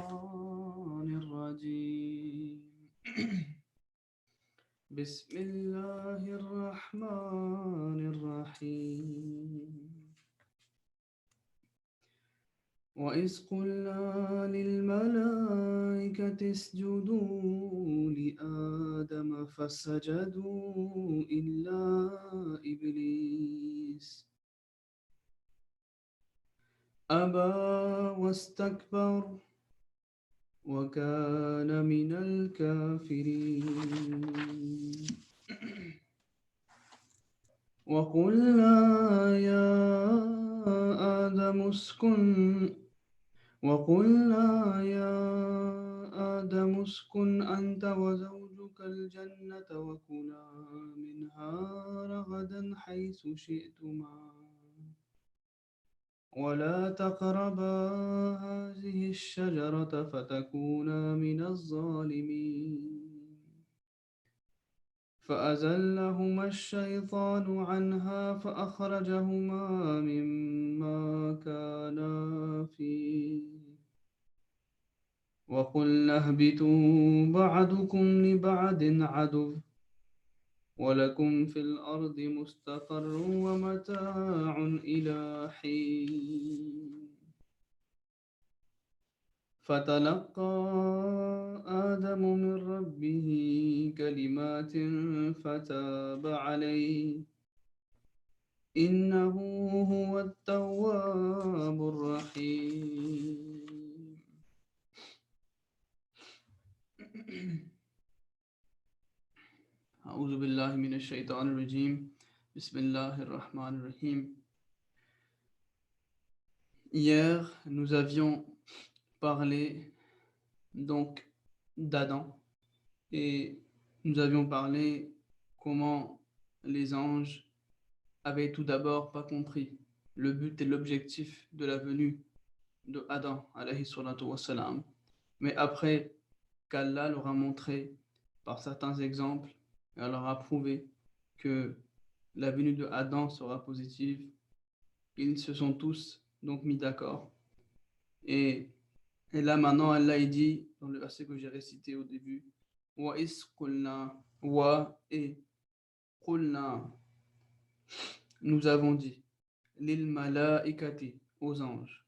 الشيطان الرجيم بسم الله الرحمن الرحيم وإذ قلنا للملائكة اسجدوا لآدم فسجدوا إلا إبليس أبى واستكبر وكان من الكافرين وقلنا يا آدم اسكن أنت وزوجك الجنة وكلا منها رغدا حيث شئتما ولا تقربا هذه الشجرة فتكونا من الظالمين فأزلهما الشيطان عنها فأخرجهما مما كانا فيه وقلنا اهبطوا بعضكم لبعض عدو ولكم في الأرض مستقر ومتاع إلى حين فتلقى آدم من ربه كلمات فتاب عليه إنه هو التواب الرحيم أعوذ بالله من الشيطان الرجيم بسم الله الرحمن الرحيم. Hier, nous avions parlé donc d'Adam et nous avions parlé comment les anges avaient tout d'abord pas compris le but et l'objectif de la venue de Adam alayhi salatu wassalam. Mais après qu'Allah leur a montré par certains exemples et leur a prouvé que la venue de Adam sera positive, ils se sont tous donc mis d'accord. Et là maintenant Allah il dit dans le verset que j'ai récité au début, wa is qulna, wa et qulna, nous avons dit, lil malaikati, aux anges,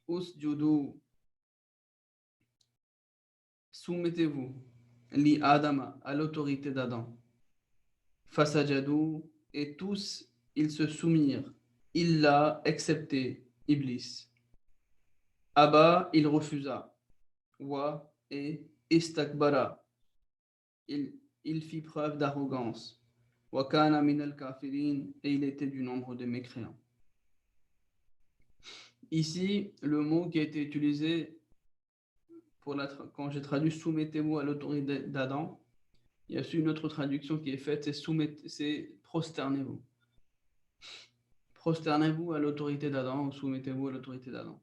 usjudu, soumettez-vous, li Adama, à l'autorité d'Adam, fasajadu, et tous ils se soumirent, illa, excepté Iblis. Abba, il refusa, wa et istakbara, il fit preuve d'arrogance. Wakana min al-kafirin, et il était du nombre des mécréants. Ici, le mot qui a été utilisé quand j'ai traduit soumettez-vous à l'autorité d'Adam, il y a aussi une autre traduction qui est faite, c'est prosternez-vous. Prosternez-vous à l'autorité d'Adam ou soumettez-vous à l'autorité d'Adam.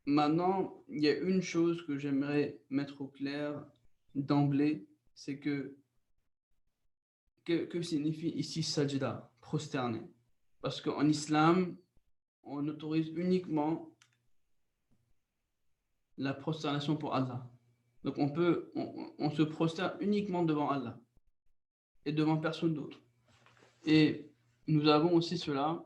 Maintenant, il y a une chose que j'aimerais mettre au clair d'emblée, c'est que signifie ici sajda, prosterner. Parce qu'en islam, on autorise uniquement la prosternation pour Allah. Donc on se prosterne uniquement devant Allah et devant personne d'autre. Et nous avons aussi cela,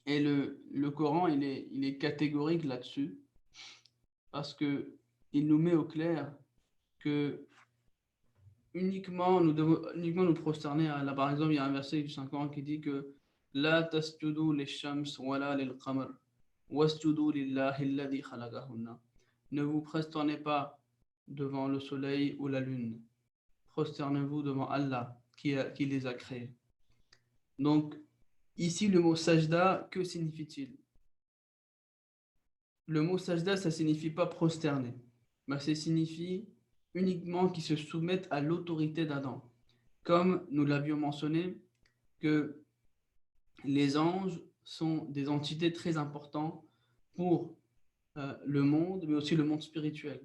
et le Coran il est catégorique là-dessus, parce qu'il nous met au clair que uniquement nous devons uniquement nous prosterner à Allah. Par exemple, il y a un verset du Saint-Coran qui dit que la tasjudu lish-shams wala lil-qamar wasjudu lillahi alladhi khalaqahunna. Ne vous prosternez pas devant le soleil ou la lune. Prosternez-vous devant Allah qui les a créés. Donc, ici, le mot sajda, que signifie-t-il? Le mot sajda, ça ne signifie pas prosterner, mais ça signifie uniquement qu'ils se soumettent à l'autorité d'Adam. Comme nous l'avions mentionné, que les anges sont des entités très importantes pour le monde, mais aussi le monde spirituel.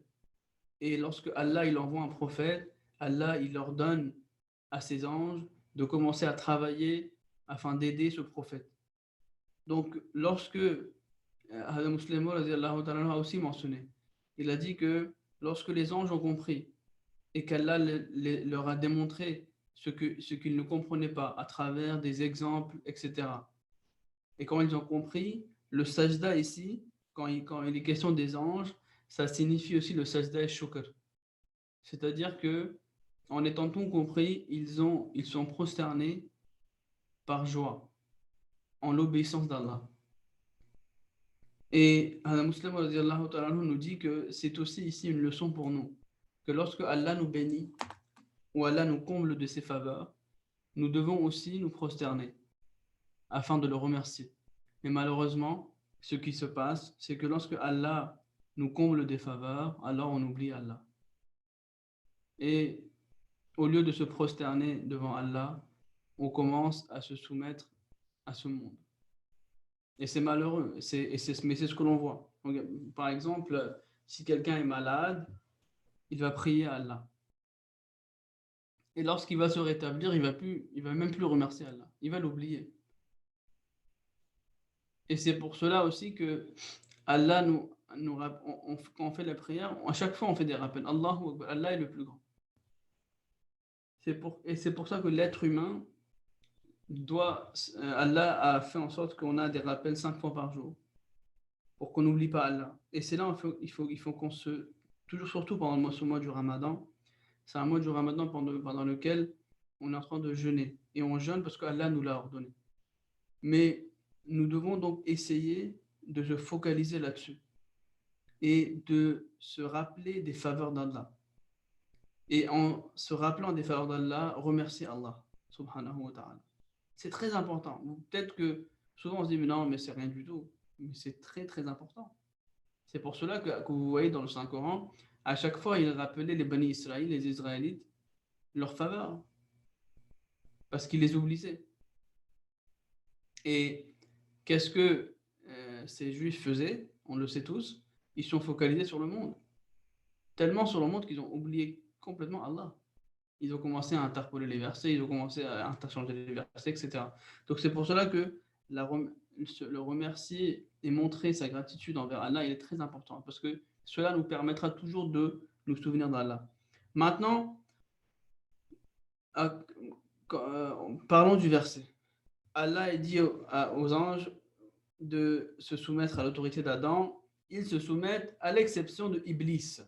Et lorsque Allah il envoie un prophète, Allah il ordonne à ses anges de commencer à travailler afin d'aider ce prophète. Donc lorsque Hadith Muslim radiallahu ta'ala anhu a aussi mentionné. Il a dit que lorsque les anges ont compris et qu'Allah leur a démontré ce qu'ils ne comprenaient pas à travers des exemples, etc. Et quand ils ont compris, le sajda ici, quand il est question des anges, ça signifie aussi le sajda et shukr. C'est-à-dire que en étant tout compris, ils sont prosternés par joie, en l'obéissance d'Allah. Et un Muslim radiallahu ta'ala anhu nous dit que c'est aussi ici une leçon pour nous, que lorsque Allah nous bénit ou Allah nous comble de ses faveurs, nous devons aussi nous prosterner afin de le remercier. Mais malheureusement, ce qui se passe, c'est que lorsque Allah nous comble des faveurs, alors on oublie Allah. Et au lieu de se prosterner devant Allah, on commence à se soumettre à ce monde. Et c'est malheureux, mais c'est ce que l'on voit. Donc, par exemple, si quelqu'un est malade, il va prier à Allah. Et lorsqu'il va se rétablir, il va même plus remercier Allah. Il va l'oublier. Et c'est pour cela aussi que Allah quand on fait la prière, à chaque fois on fait des rappels. Allahu Akbar, Allah est le plus grand. Et c'est pour ça que l'être humain Allah a fait en sorte qu'on a des rappels 5 fois par jour pour qu'on n'oublie pas Allah. Et c'est là il faut qu'on toujours surtout pendant ce mois du Ramadan, c'est un mois du Ramadan pendant lequel on est en train de jeûner. Et on jeûne parce qu'Allah nous l'a ordonné. Mais nous devons donc essayer de se focaliser là-dessus et de se rappeler des faveurs d'Allah. Et en se rappelant des faveurs d'Allah, remercier Allah, subhanahu wa ta'ala. C'est très important. Peut-être que souvent on se dit, mais non, mais c'est rien du tout. Mais c'est très, très important. C'est pour cela que vous voyez dans le Saint-Coran, à chaque fois, il rappelait les Bani Israël, les Israélites, leurs faveurs. Parce qu'ils les oubliaient. Et qu'est-ce que ces Juifs faisaient? On le sait tous. Ils sont focalisés sur le monde. Tellement sur le monde qu'ils ont oublié complètement Allah. Ils ont commencé à interpoler les versets, ils ont commencé à interchanger les versets, etc. Donc c'est pour cela que le remercier et montrer sa gratitude envers Allah, il est très important, parce que cela nous permettra toujours de nous souvenir d'Allah. Maintenant, parlons du verset. Allah dit aux anges de se soumettre à l'autorité d'Adam. Ils se soumettent à l'exception de Iblis.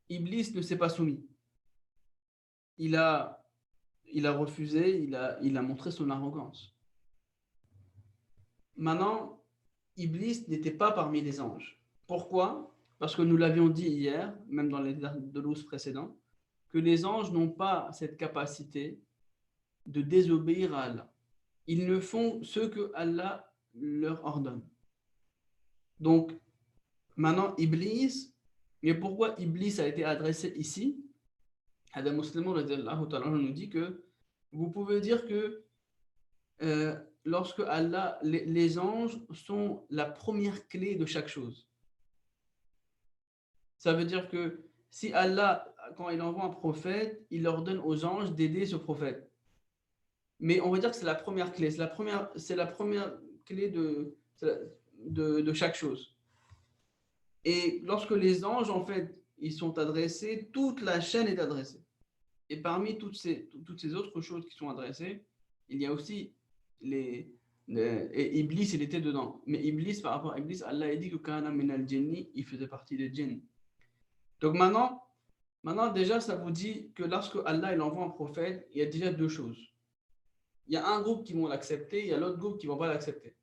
Iblis ne s'est pas soumis. Il a refusé, il a montré son arrogance. Maintenant, Iblis n'était pas parmi les anges. Pourquoi? Parce que nous l'avions dit hier, même dans les douze précédents, que les anges n'ont pas cette capacité de désobéir à Allah. Ils ne font ce que Allah leur ordonne. Donc, maintenant, Iblis, mais pourquoi Iblis a été adressé ici? Adam Muslim nous dit que vous pouvez dire que lorsque Allah, les anges sont la première clé de chaque chose. Ça veut dire que si Allah, quand il envoie un prophète, il ordonne aux anges d'aider ce prophète. Mais on va dire que c'est la première clé, c'est la première clé de chaque chose. Et lorsque les anges, en fait, ils sont adressés, toute la chaîne est adressée. Et parmi toutes ces autres choses qui sont adressées, il y a aussi et Iblis, il était dedans. Mais Iblis, par rapport à Iblis, Allah a dit que Kana min al-jinni, il faisait partie des djinns. Donc maintenant, déjà, ça vous dit que lorsque Allah il envoie un prophète, il y a déjà deux choses. Il y a un groupe qui vont l'accepter, il y a l'autre groupe qui ne va pas l'accepter.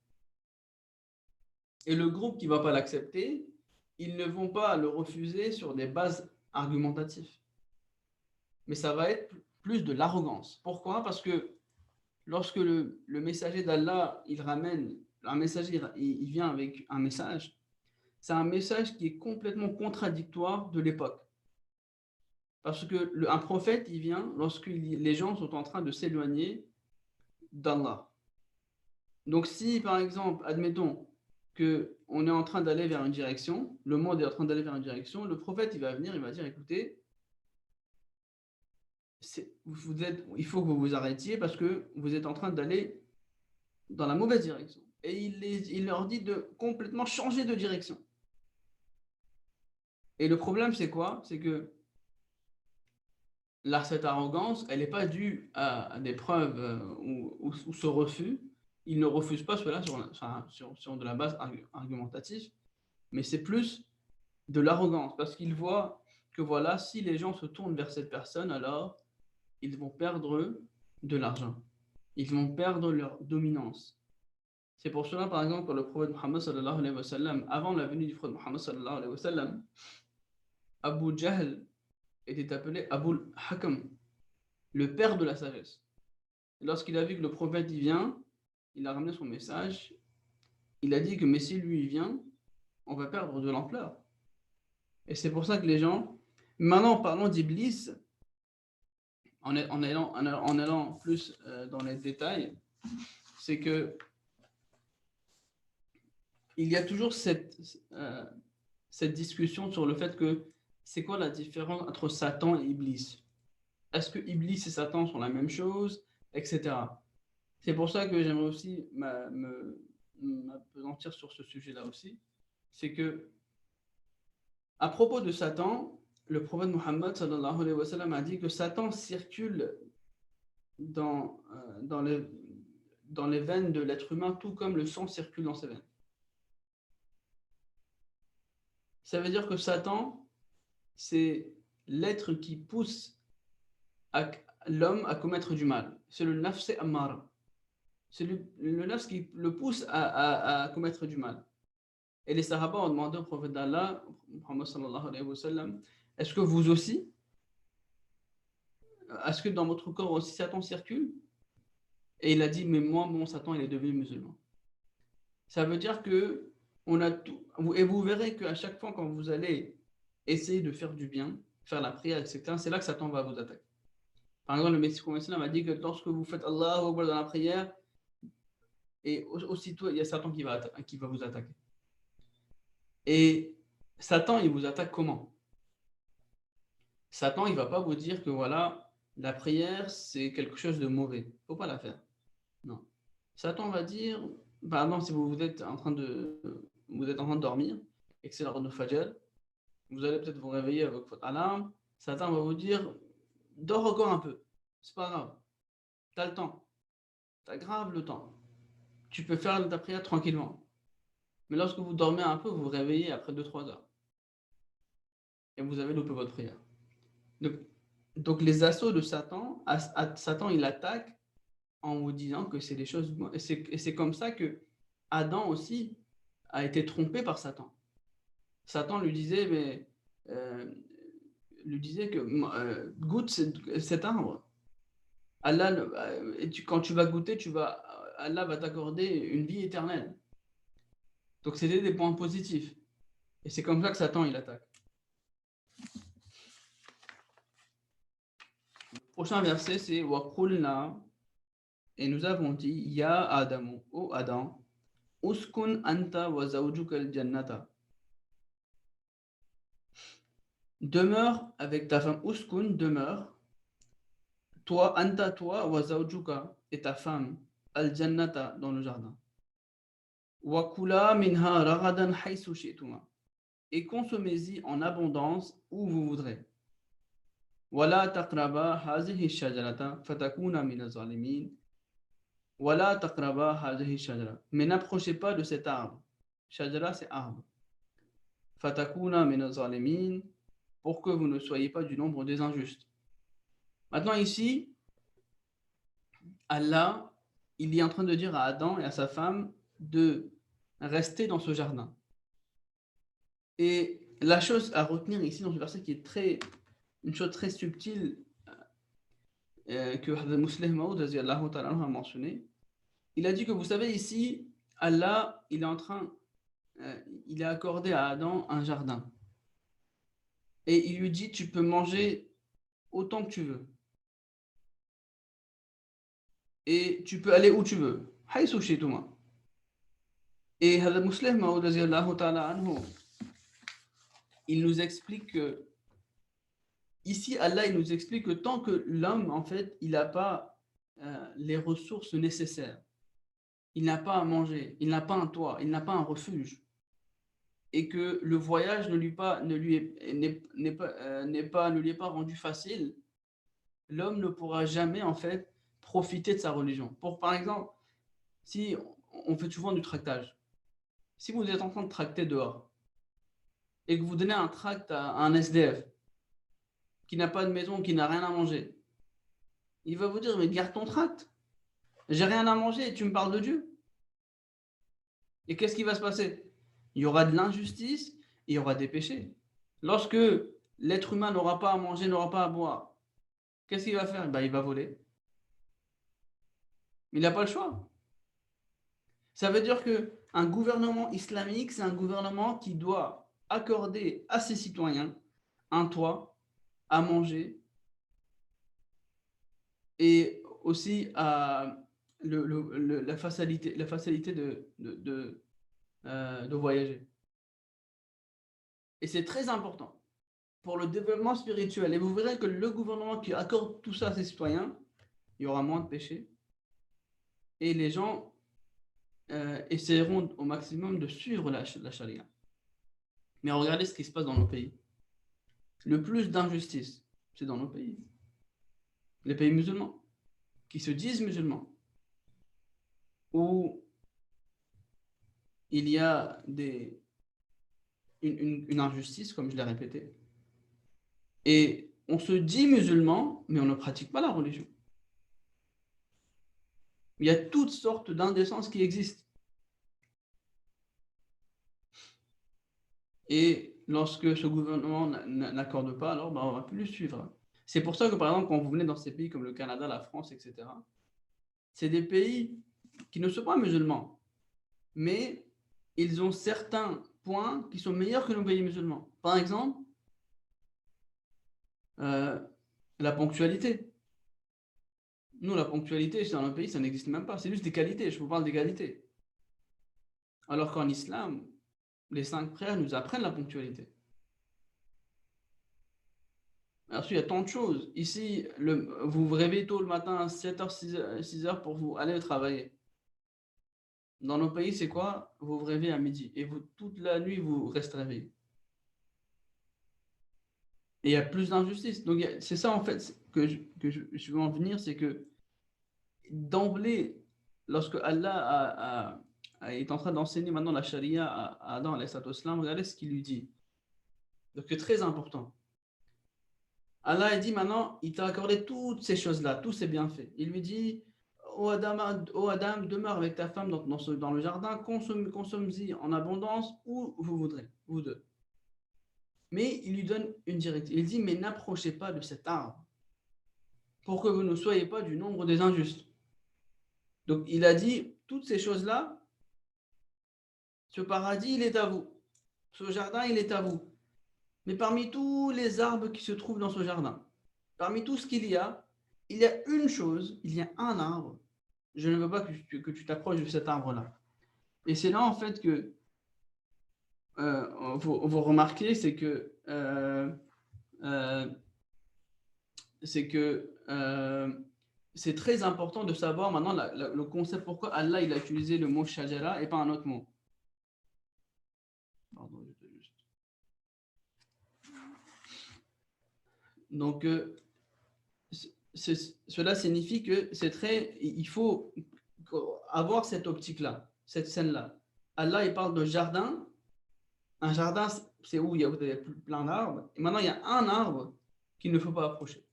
Et le groupe qui ne va pas l'accepter, ils ne vont pas le refuser sur des bases argumentatives. Mais ça va être plus de l'arrogance. Pourquoi? Parce que lorsque le messager d'Allah, il ramène, un messager, il vient avec un message, c'est un message qui est complètement contradictoire de l'époque. Parce que un prophète, il vient lorsque les gens sont en train de s'éloigner d'Allah. Donc si, par exemple, admettons qu'on est en train d'aller vers une direction, le monde est en train d'aller vers une direction, le prophète, il va venir, il va dire, écoutez, il faut que vous vous arrêtiez parce que vous êtes en train d'aller dans la mauvaise direction. et il leur dit de complètement changer de direction. Et le problème, c'est quoi? C'est que là, cette arrogance, elle n'est pas due à des preuves ou ce refus. Il ne refuse pas cela sur de la base argumentative, mais c'est plus de l'arrogance, parce qu'il voit que voilà, si les gens se tournent vers cette personne, alors ils vont perdre de l'argent. Ils vont perdre leur dominance. C'est pour cela, par exemple, que le prophète Muhammad sallallahu alayhi wa sallam, avant la venue du prophète Muhammad sallallahu alayhi wa sallam, Abu Jahl était appelé Abul Hakam, le père de la sagesse. Et lorsqu'il a vu que le prophète y vient, il a ramené son message, il a dit que mais si lui il vient, on va perdre de l'ampleur. Et c'est pour ça que les gens, maintenant en parlant d'Iblis, en allant plus dans les détails, c'est que il y a toujours cette discussion sur le fait que c'est quoi la différence entre Satan et Iblis? Est-ce que Iblis et Satan sont la même chose, etc. C'est pour ça que j'aimerais aussi m'appesantir sur ce sujet-là aussi. C'est que, à propos de Satan, le prophète Muhammad sallallahu alayhi wa sallam a dit que Satan circule dans les veines de l'être humain, tout comme le sang circule dans ses veines. Ça veut dire que Satan, c'est l'être qui pousse l'homme à commettre du mal. C'est le nafs ammara. C'est le nafs qui le pousse à commettre du mal. Et les Sahaba ont demandé au prophète d'Allah, Muhammad sallallahu alayhi wa sallam, est-ce que vous aussi, est-ce que dans votre corps aussi Satan circule? Et il a dit, mais moi, mon Satan, il est devenu musulman. Ça veut dire que on a tout, et vous verrez qu'à chaque fois quand vous allez essayer de faire du bien, faire la prière, etc., c'est là que Satan va vous attaquer. Par exemple, le Messie m'a dit que lorsque vous faites Allahu Akbar dans la prière, et aussitôt, il y a Satan qui va vous attaquer. Et Satan, il vous attaque comment? Satan, il ne va pas vous dire que voilà, la prière, c'est quelque chose de mauvais. Il ne faut pas la faire. Non. Satan va dire, par exemple, si vous êtes en train de dormir et que c'est l'heure de Fajr, vous allez peut-être vous réveiller avec votre alarme. Satan va vous dire, dors encore un peu. C'est pas grave. Tu as le temps. Tu as grave le temps. Tu peux faire ta prière tranquillement. Mais lorsque vous dormez un peu, vous vous réveillez après 2-3 heures. Et vous avez loupé votre prière. Donc les assauts de Satan, Satan, il attaque en vous disant que c'est des choses. Et c'est comme ça que Adam aussi a été trompé par Satan. Satan lui disait, mais que goûte cet arbre. Allah, quand tu vas goûter, Allah va t'accorder une vie éternelle. Donc c'était des points positifs. Et c'est comme ça que Satan il attaque. Le prochain verset c'est Waqulna, et nous avons dit Ya Adamu, ô Adam, Uskun anta wa zawjuka al-jannata. Demeure avec ta femme, Uskun, demeure. Toi, anta, toi, wa zawjuka, et ta femme, al-jannata, dans le jardin. Wa kula minha ragadan haythu shi'tuma. Et consommez-y en abondance où vous voudrez. Wala taqraba hazihi shajarata fatakuna min az-zalimin. Wala taqraba hazihi shajara. Mais n'approchez pas de cet arbre. Shajara, c'est arbre. Fatakuna min az-zalimin, pour que vous ne soyez pas du nombre des injustes. Maintenant ici, Allah, il est en train de dire à Adam et à sa femme de rester dans ce jardin. Et la chose à retenir ici dans ce verset qui est une chose très subtile que Hadith Muslim Maud a mentionné, il a dit que vous savez ici, Allah, il a accordé à Adam un jardin. Et il lui dit, tu peux manger autant que tu veux. Et tu peux aller où tu veux. Et Hadith Muslim Maud il nous explique que ici, Allah, il nous explique que tant que l'homme, en fait, il n'a pas les ressources nécessaires il n'a pas à manger, il n'a pas un toit, il n'a pas un refuge, et que le voyage ne lui est pas rendu facile, l'homme ne pourra jamais en fait profiter de sa religion. Par exemple, si on fait souvent du tractage, si vous êtes en train de tracter dehors et que vous donnez un tract à un SDF qui n'a pas de maison, qui n'a rien à manger, il va vous dire mais garde ton tract, j'ai rien à manger et tu me parles de Dieu. Et qu'est-ce qui va se passer? Il y aura de l'injustice et il y aura des péchés. Lorsque l'être humain n'aura pas à manger, n'aura pas à boire, qu'est-ce qu'il va faire? Ben, il va voler. Il n'a pas le choix. Ça veut dire qu'un gouvernement islamique, c'est un gouvernement qui doit accorder à ses citoyens un toit, à manger et aussi la facilité de voyager. Et c'est très important pour le développement spirituel. Et vous verrez que le gouvernement qui accorde tout ça à ses citoyens, il y aura moins de péchés. Et les gens essaieront au maximum de suivre la charia. Mais regardez ce qui se passe dans nos pays. Le plus d'injustice, c'est dans nos pays. Les pays musulmans, qui se disent musulmans, où il y a une injustice, comme je l'ai répété. Et on se dit musulman, mais on ne pratique pas la religion. Il y a toutes sortes d'indécences qui existent. Et lorsque ce gouvernement n'accorde pas, alors on ne va plus le suivre. C'est pour ça que, par exemple, quand vous venez dans ces pays comme le Canada, la France, etc., c'est des pays qui ne sont pas musulmans, mais ils ont certains points qui sont meilleurs que nos pays musulmans. Par exemple, la ponctualité. Nous, la ponctualité, dans nos pays, ça n'existe même pas. C'est juste des qualités. Je vous parle des qualités. Alors qu'en islam, les 5 frères nous apprennent la ponctualité. Alors, il y a tant de choses. Ici, vous vous réveillez tôt le matin à 7h, 6h pour vous aller travailler. Dans nos pays, c'est quoi? Vous vous réveillez à midi et toute la nuit, vous restez réveillé. Et il y a plus d'injustice. Donc, c'est ça, en fait, que je veux en venir, c'est que d'emblée, lorsque Allah est en train d'enseigner maintenant la charia à Adam, regardez ce qu'il lui dit. Donc, c'est très important. Allah a dit maintenant, il t'a accordé toutes ces choses-là, tous ces bienfaits. Il lui dit, ô Adam, demeure avec ta femme dans le jardin, consomme-y en abondance où vous voudrez, vous deux. Mais il lui donne une directive. Il dit, mais n'approchez pas de cet arbre pour que vous ne soyez pas du nombre des injustes. Donc il a dit, toutes ces choses-là, ce paradis, il est à vous. Ce jardin, il est à vous. Mais parmi tous les arbres qui se trouvent dans ce jardin, parmi tout ce qu'il y a une chose, il y a un arbre. Je ne veux pas que tu t'approches de cet arbre-là. Et c'est là, en fait, que vous remarquez, c'est que c'est très important de savoir maintenant le concept, pourquoi Allah il a utilisé le mot shajara et pas un autre mot. Pardon, juste... Donc, cela signifie que il faut avoir cette optique-là, cette scène-là. Allah, il parle de jardin. Un jardin, c'est où il y a plein d'arbres. Et maintenant, il y a un arbre qu'il ne faut pas approcher.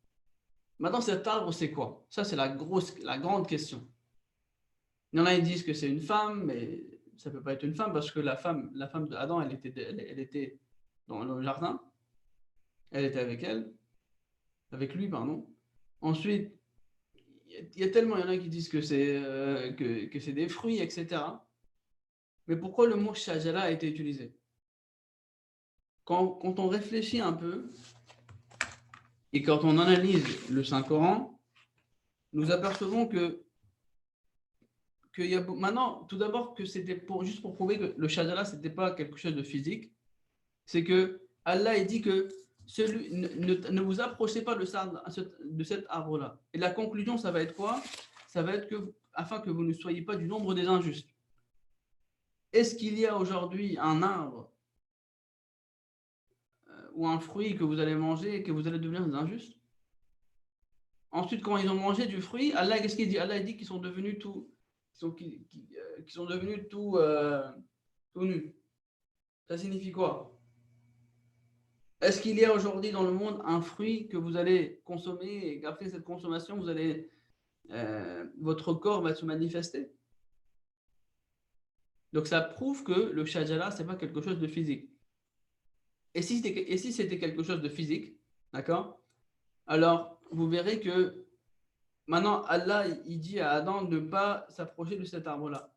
Maintenant, cet arbre, c'est quoi? Ça, c'est la grande question. Il y en a qui disent que c'est une femme, mais ça ne peut pas être une femme parce que la femme d'Adam, elle était dans le jardin. Elle était avec lui, pardon. Ensuite, il y en a qui disent que c'est des fruits, etc. Mais pourquoi le mot shajara a été utilisé? Quand on réfléchit un peu et quand on analyse le Saint-Coran, nous apercevons que y a maintenant, tout d'abord, que c'était juste pour prouver que le shajara, ce n'était pas quelque chose de physique, c'est que Allah dit que ne vous approchez pas de cet arbre-là. Et la conclusion, ça va être quoi? Ça va être que afin que vous ne soyez pas du nombre des injustes. Est-ce qu'il y a aujourd'hui un arbre ou un fruit que vous allez manger et que vous allez devenir des injustes? Ensuite, quand ils ont mangé du fruit, Allah, qu'est-ce qu'il dit? Allah dit qu'ils sont devenus qu'ils sont devenus tout nus. Ça signifie quoi? Est-ce qu'il y a aujourd'hui dans le monde un fruit que vous allez consommer et qu'après cette consommation, votre corps va se manifester? Donc ça prouve que le shajara, ce n'est pas quelque chose de physique. Et si c'était quelque chose de physique, d'accord? Alors, vous verrez que maintenant, Allah, il dit à Adam de ne pas s'approcher de cet arbre-là.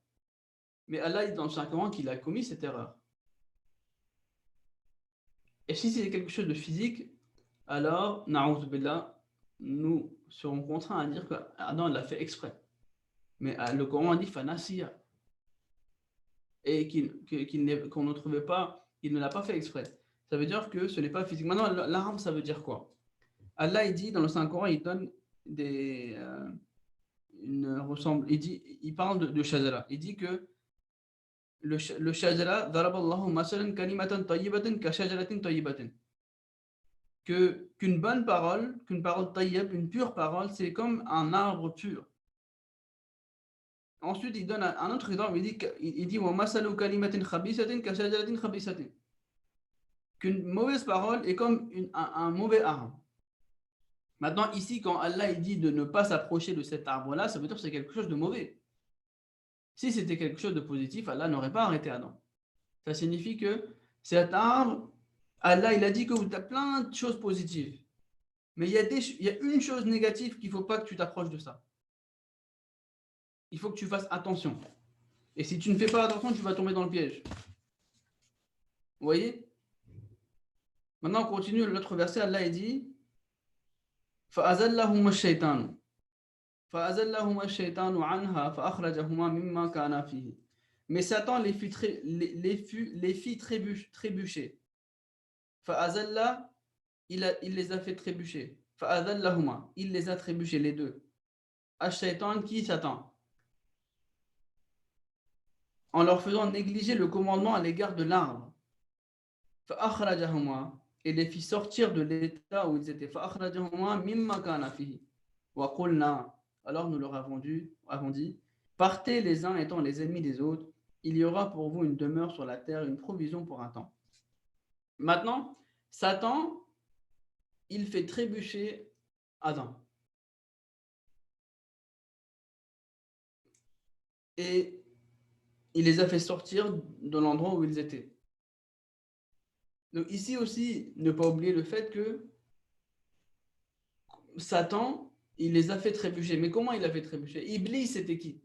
Mais Allah dit dans le Saint-Coran qu'il a commis cette erreur. Et si c'est quelque chose de physique, alors, na'ouz billah, nous serons contraints à dire qu'Adam l'a fait exprès. Mais le Coran dit fanasiya. Et qu'on ne trouvait pas, il ne l'a pas fait exprès. Ça veut dire que ce n'est pas physique. Maintenant, l'arabe, ça veut dire quoi? Allah, il dit dans le Saint-Coran, il donne il parle de shajara. Il dit que le shajara, daraballahu masalan kalimatan tayyibatan ka shajaratin tayyibatin. Qu'une bonne parole, qu'une parole tayyib, une pure parole, c'est comme un arbre pur. Ensuite, il donne un autre exemple, il dit wa masalu kalimatin khabisatin ka shajaratin khabisatin. Qu'une mauvaise parole est comme un mauvais arbre. Maintenant, ici, quand Allah il dit de ne pas s'approcher de cet arbre-là, ça veut dire que c'est quelque chose de mauvais. Si c'était quelque chose de positif, Allah n'aurait pas arrêté Adam. Ça signifie que cet arbre, Allah il a dit que tu as plein de choses positives. Mais il y a une chose négative qu'il ne faut pas que tu t'approches de ça. Il faut que tu fasses attention. Et si tu ne fais pas attention, tu vas tomber dans le piège. Vous voyez? Maintenant, on continue l'autre verset. Allah il dit فَأَزَلَّهُمَا الشَّيْطَانُ فَأَزَلَّهُمَا الشَّيْطَانُ عَنْهَا فَأَخْرَجَهُمَا مِمَّا كَانَ فِيهِ. Mais Satan les fit trébucher. فَأَزَلَّ, il les a fait trébucher. فَأَزَلَّهُمَا, il les a trébuchés, les deux. Ash-Shaytan, qui Satan? En leur faisant négliger le commandement à l'égard de l'arbre. فَأَخْرَجَهُمَا, et les fit sortir de l'état où ils étaient. فَأَخْرَجَهُمَا مِمَّا كَانَ فِيهِ. وَقُلْنَا, alors nous leur avons dit, partez les uns étant les ennemis des autres, il y aura pour vous une demeure sur la terre, une provision pour un temps. Maintenant, Satan, il fait trébucher Adam. Et il les a fait sortir de l'endroit où ils étaient. Donc ici aussi, ne pas oublier le fait que Satan, il les a fait trébucher. Mais comment il a fait trébucher? Iblis, c'était qui?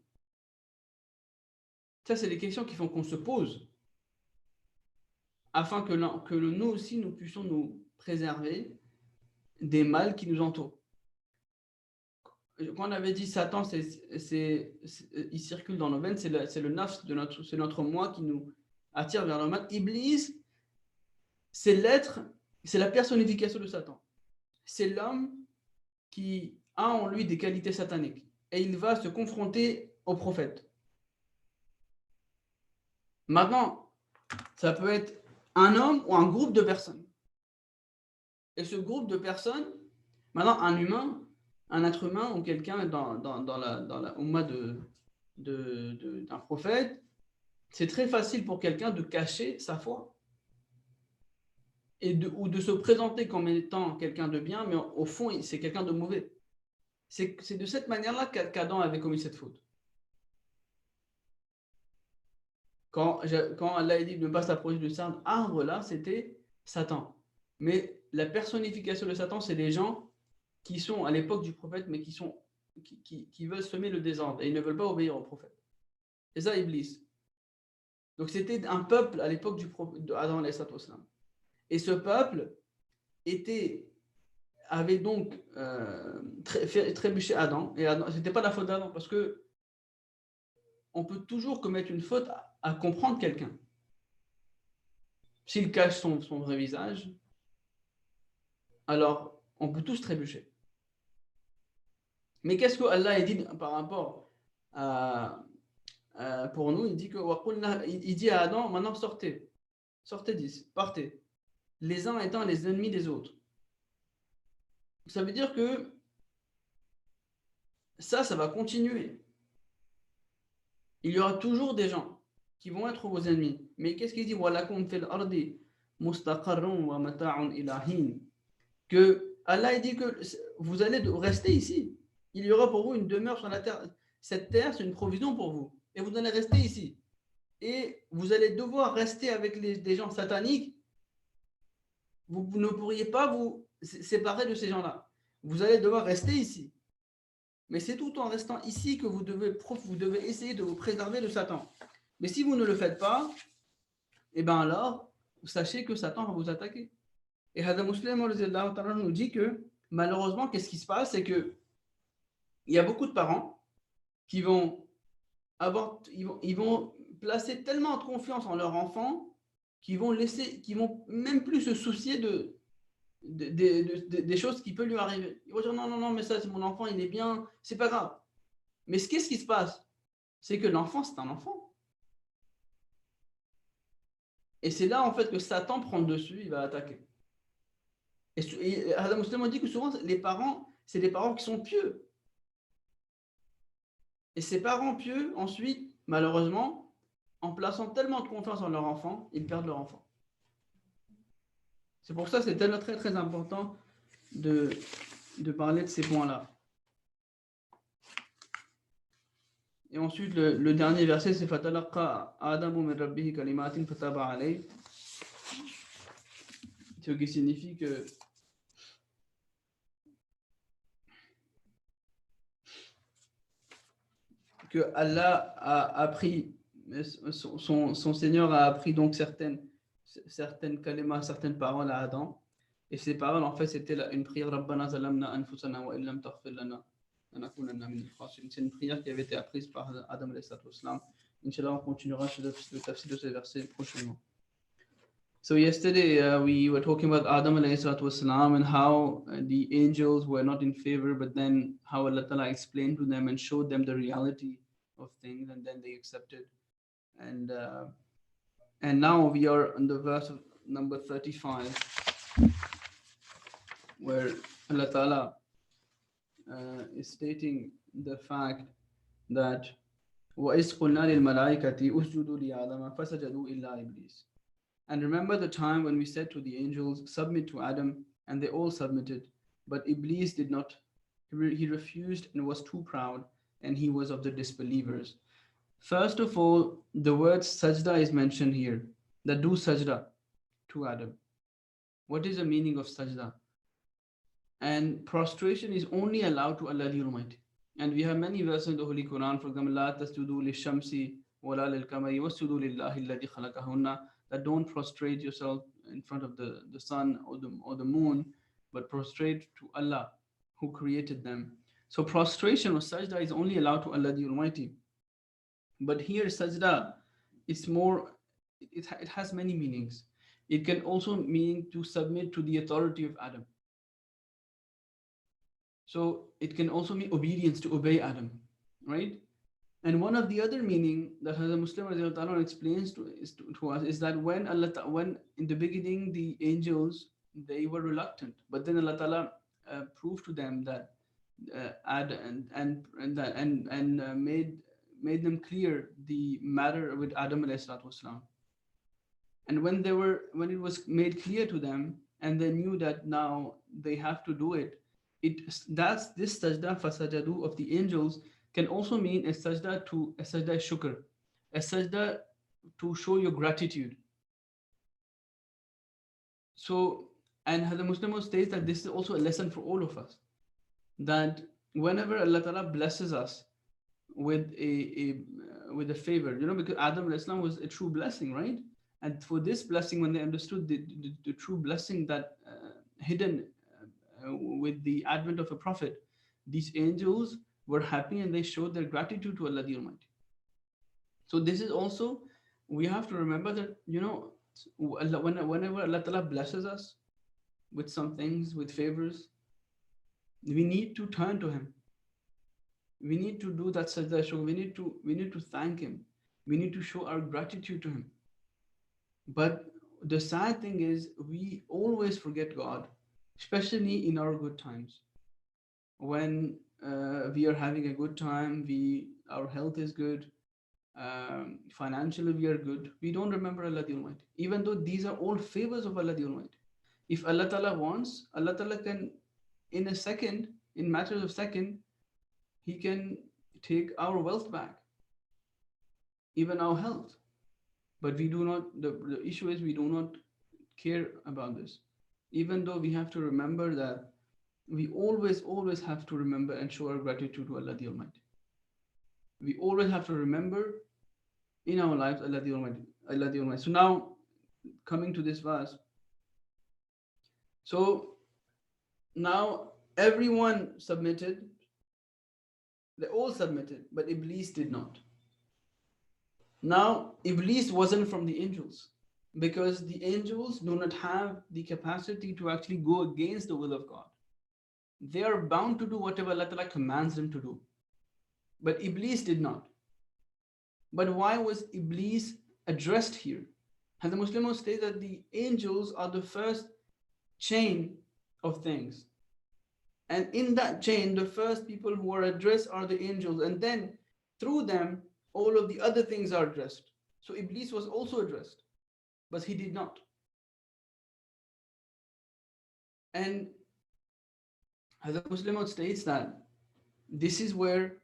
Ça, c'est des questions qui font qu'on se pose afin que nous aussi, nous puissions nous préserver des mal qui nous entourent. Quand on avait dit Satan, il circule dans nos veines, c'est le nafs, c'est notre moi qui nous attire vers le mal. Iblis, c'est la personnification de Satan. C'est l'homme qui a en lui des qualités sataniques. Et il va se confronter au prophète. Maintenant, ça peut être un homme ou un groupe de personnes. Et ce groupe de personnes, maintenant un être humain ou quelqu'un dans la Ummah d'un prophète, c'est très facile pour quelqu'un de cacher sa foi ou de se présenter comme étant quelqu'un de bien, mais au fond, c'est quelqu'un de mauvais. C'est de cette manière-là qu'Adam avait commis cette faute. Quand Allah a dit de ne pas s'approcher de cet arbre-là, c'était Satan. Mais la personnification de Satan, c'est des gens qui sont à l'époque du prophète, mais qui veulent semer le désordre et ils ne veulent pas obéir au prophète. C'est ça, Iblis. Donc c'était un peuple à l'époque d'Adam alayhi salam. Et ce peuple avait donc fait trébucher Adam. Et ce n'était pas la faute d'Adam, parce que on peut toujours commettre une faute à comprendre quelqu'un. S'il cache son vrai visage, alors on peut tous trébucher. Mais qu'est-ce que Allah a dit par rapport pour nous, il dit que il dit à Adam, maintenant sortez d'ici, partez. Les uns étant les ennemis des autres. Ça veut dire que ça va continuer. Il y aura toujours des gens qui vont être vos ennemis. Mais qu'est-ce qu'il dit? Que Allah dit que vous allez rester ici. Il y aura pour vous une demeure sur la terre. Cette terre, c'est une provision pour vous. Et vous allez rester ici. Et vous allez devoir rester avec des gens sataniques. Vous ne pourriez pas vous séparer de ces gens-là. Vous allez devoir rester ici. Mais c'est tout en restant ici que vous devez essayer de vous préserver de Satan. Mais si vous ne le faites pas, eh bien alors, sachez que Satan va vous attaquer. Et Hadha Muslim nous dit que malheureusement, qu'est-ce qui se passe? C'est qu'il y a beaucoup de parents qui vont placer tellement de confiance en leur enfant qu'ils vont même plus se soucier des choses qui peuvent lui arriver. Ils vont dire non, mais ça, c'est mon enfant, il est bien, c'est pas grave. Mais qu'est-ce qui se passe? C'est que l'enfant, c'est un enfant. Et c'est là, en fait, que Satan prend le dessus, il va attaquer. Et Adam Muslim dit que souvent, les parents, c'est des parents qui sont pieux. Et ces parents pieux, ensuite, malheureusement, en plaçant tellement de confiance en leur enfant, ils perdent leur enfant. C'est pour ça que c'est tellement très, très important de parler de ces points-là. Et ensuite, le dernier verset, c'est Fatalaqa Adamu min rabbihi kalimatin fataba alayh. Ce qui signifie que Allah a appris, son Seigneur a appris donc certaines kalimas, certaines paroles à Adam. Et ces paroles, en fait, c'était une prière Rabbana zalamna anfusana wa illam taghfir lana lanakunanna min al-khasirin. C'est une prière qui avait été apprise par Adam alayhi salatu wassalam. Inch'Allah, on continuera le tafsir de ces versets prochainement. So yesterday we were talking about Adam alayhi salatu wassalam and how the angels were not in favor, but then how Allah Ta'ala explained to them and showed them the reality of things, and then they accepted. And now we are on the verse of number 35, where Allah Ta'ala is stating the fact that وَإِذْ قُلْنَا لِلْمَلَائِكَةِ أُسْجُدُوا لِآدَمَ فَسَجَدُوا إِلَّا إِبْلِيسَ. And remember the time when we said to the angels, submit to Adam, and they all submitted. But Iblis did not. He refused and was too proud, and he was of the disbelievers. First of all, the word sajda is mentioned here, that do sajda to Adam. What is the meaning of sajda? And prostration is only allowed to Allah the Almighty. And we have many verses in the Holy Quran, for example, لا تسجدوا للشمس ولا للقمر واسجدوا لله الذي خلقهن, that don't prostrate yourself in front of the sun or the moon, but prostrate to Allah who created them. So prostration or sajda is only allowed to Allah the Almighty. But here sajda, it's more, it has many meanings. It can also mean to submit to the authority of Adam. So it can also mean obedience, to obey Adam, right? And one of the other meaning that Hazrat Muslim explains to us is that when in the beginning the angels, they were reluctant, but then Allah Ta'ala proved to them that made them clear the matter with Adam alayhi salatu wasalam. And when it was made clear to them, and they knew that now they have to do it, that's this sajda fasajadu of the angels can also mean a sajda shukr, a sajda to show your gratitude. So, and Hazrat Muslim states that this is also a lesson for all of us, that whenever Allah Ta'ala blesses us with a favor, because Adam al-Islam was a true blessing, right? And for this blessing, when they understood the true blessing that hidden with the advent of a prophet, these angels were happy and they showed their gratitude to Allah the Almighty. So this is also, we have to remember that, whenever Allah Ta'ala blesses us with some things, with favors, we need to turn to Him. We need to do that sajda shukr. We need to thank him. We need to show our gratitude to him. But the sad thing is, we always forget God, especially in our good times. When we are having a good time, our health is good, financially we are good, we don't remember Allah the Almighty. Even though these are all favors of Allah the Almighty. If Allah Ta'ala wants, Allah Ta'ala can, in a second, in matters of second, He can take our wealth back, even our health. But we do not, the issue is we do not care about this. Even though we have to remember that we always have to remember and show our gratitude to Allah the Almighty. We always have to remember in our lives Allah the Almighty. Allah the Almighty. So now, coming to this verse. So now everyone submitted. They all submitted, but Iblis did not. Now, Iblis wasn't from the angels, because the angels do not have the capacity to actually go against the will of God. They are bound to do whatever Allah Ta'ala commands them to do. But Iblis did not. But why was Iblis addressed here? And the Muslims say that the angels are the first chain of things. And in that chain, the first people who are addressed are the angels. And then through them, all of the other things are addressed. So Iblis was also addressed, but he did not. And Hazrat Muslim states that this is where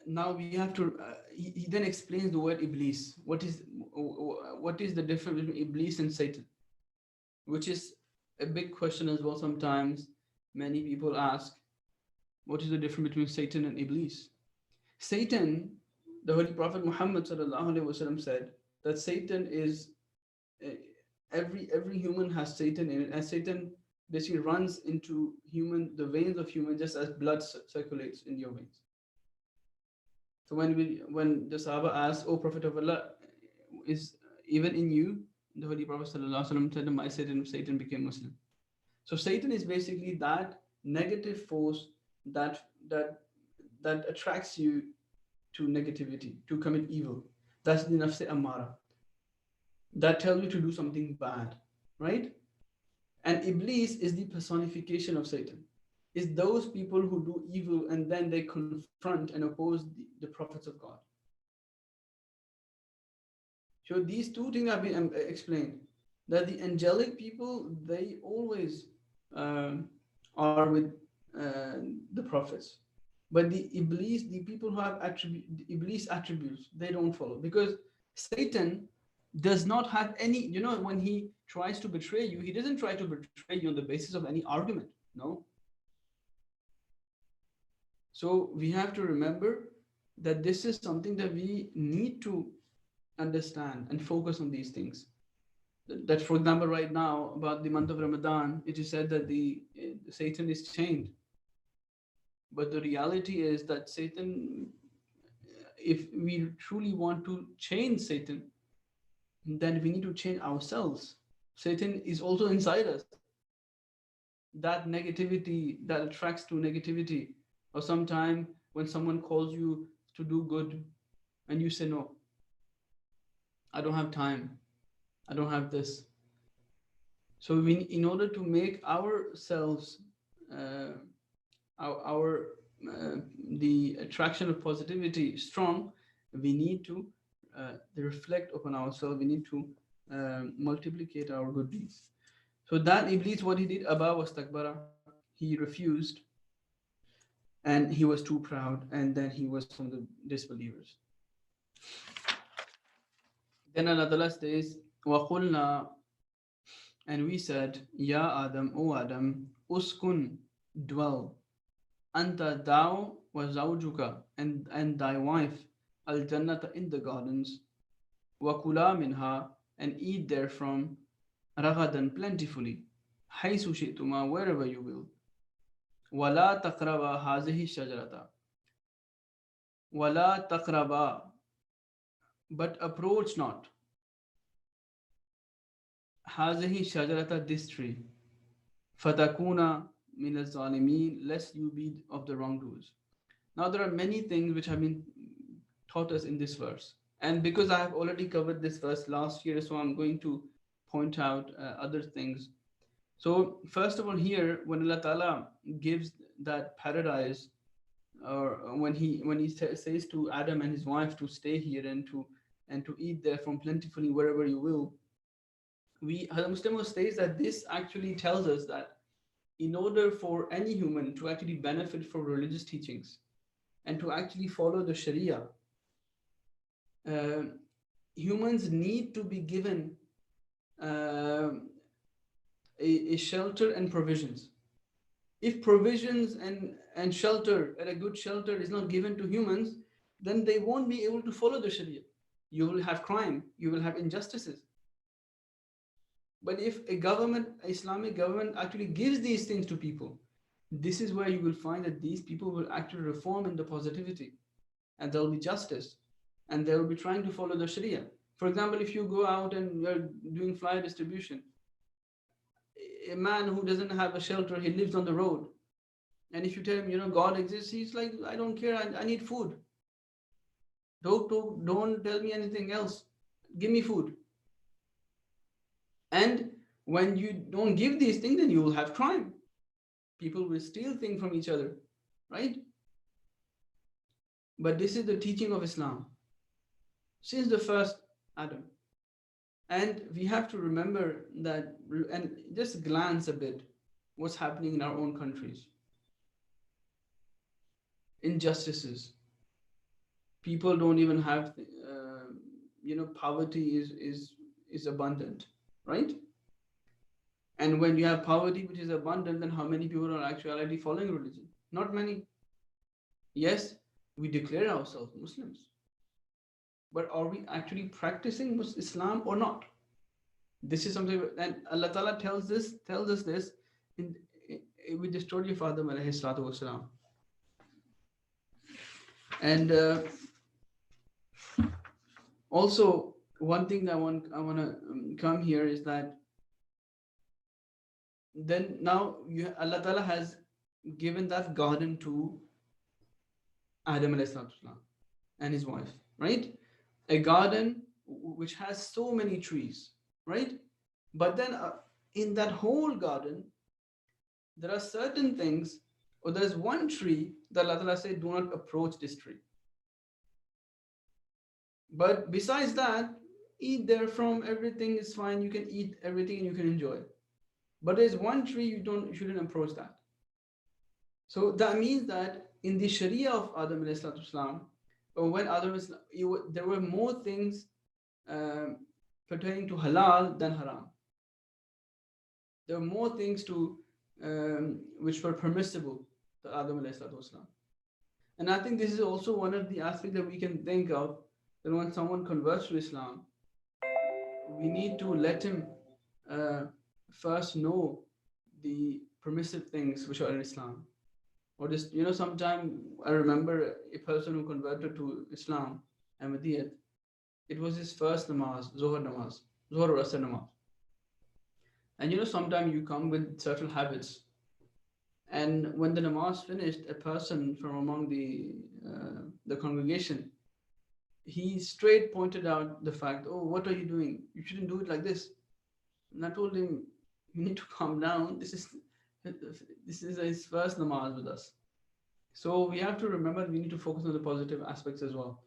now we have to. He then explains the word Iblis. What is the difference between Iblis and Satan? Which is a big question as well. Sometimes many people ask, what is the difference between Satan and Iblis? Satan, the Holy Prophet Muhammad sallallahu alaihi wasallam said that Satan is every human has Satan in it, and Satan basically runs into the veins of human, just as blood circulates in your veins. So when the Sahaba asked, "O Prophet of Allah, is even in you?" The Holy Prophet sallallahu alaihi wasallam said, "My Satan became Muslim." So Satan is basically that negative force that attracts you to negativity, to commit evil. That's the nafs ammara. That tells you to do something bad, right? And Iblis is the personification of Satan. It's those people who do evil and then they confront and oppose the prophets of God. So these two things have been explained. That the angelic people, they always are with the prophets. But the Iblis, the people who have Iblis attributes, they don't follow. Because Satan does not have any, when he tries to betray you, he doesn't try to betray you on the basis of any argument. No. So we have to remember that this is something that we need to understand and focus on these things. That, for example, right now about the month of Ramadan, it is said that the Satan is chained. But the reality is that Satan, if we truly want to change Satan, then we need to change ourselves. Satan is also inside us. That negativity that attracts to negativity, or sometime when someone calls you to do good and you say, no, I don't have time, I don't have this. So in order to make ourselves, the attraction of positivity strong, we need to reflect upon ourselves. We need to multiplicate our good deeds. So that Iblis, what he did, Aba was takbara, he refused, and he was too proud, and then he was from the disbelievers. Then Allah says, وَقُلْنَا, and we said, Ya Adam, O Adam, uskun, dwell, anta, thou, wa zawjuka, and thy wife, al-jannata, in the gardens, wa kula minha, and eat therefrom, ragadan, plentifully, haythu shi'tuma, wherever you will, wala taqraba hazihi shajarata, wala taqraba, but approach not, hazihi shajarata, this tree, fatakuna min az-zalimin, lest you be of the wrongdoers. Now, there are many things which have been taught us in this verse. And because I have already covered this verse last year, so I'm going to point out other things. So, first of all, here, when Allah Ta'ala gives that paradise, or when he says to Adam and his wife to stay here and to eat there from plentifully wherever you will, Hazrat Muslim states that this actually tells us that in order for any human to actually benefit from religious teachings and to actually follow the Sharia, uh, humans need to be given uh, a shelter and provisions. If provisions and shelter and a good shelter is not given to humans, then they won't be able to follow the Sharia. You will have crime, you will have injustices. But if a government, Islamic government, actually gives these things to people, this is where you will find that these people will actually reform in the positivity, and there will be justice, and they will be trying to follow the Sharia. For example, if you go out and you're doing flyer distribution, a man who doesn't have a shelter, he lives on the road. And if you tell him, God exists, he's like, I don't care, I need food. Don't tell me anything else. Give me food. And when you don't give these things, then you will have crime. People will steal things from each other, right? But this is the teaching of Islam since the first Adam. And we have to remember that, and just glance a bit what's happening in our own countries. Injustices. People don't even have, poverty is abundant, right? And when you have poverty which is abundant, then how many people are actually following religion? Not many. Yes, we declare ourselves Muslims, but are we actually practicing Islam or not? This is something, and Allah Ta'ala tells us this with the story of Adam alayhi salatu wasalam. And also, one thing that I want to come here is that then now Allah Ta'ala has given that garden to Adam alayhi salatu wasalam and his wife, right? A garden which has so many trees, right? But then in that whole garden, there are certain things, or there's one tree that Allah Ta'ala said, do not approach this tree. But besides that, eat there from, everything is fine, you can eat everything and you can enjoy. But there's one tree you shouldn't approach that. So that means that in the Sharia of Adam alayhi salatu wasalam, or when Adam there were more things pertaining to halal than haram. There were more things which were permissible to Adam alayhi salatu wasalam. And I think this is also one of the aspects that we can think of, that when someone converts to Islam, we need to let him first know the permissive things which are in Islam. Or just, sometime I remember a person who converted to Islam, Ahmadiyyat, it was his first namaz, Zohar or Asr namaz. And sometimes you come with certain habits. And when the namaz finished, a person from among the congregation, he straight pointed out the fact, oh, what are you doing? You shouldn't do it like this. And I told him, you need to calm down. This is his first namaz with us. So we have to remember we need to focus on the positive aspects as well.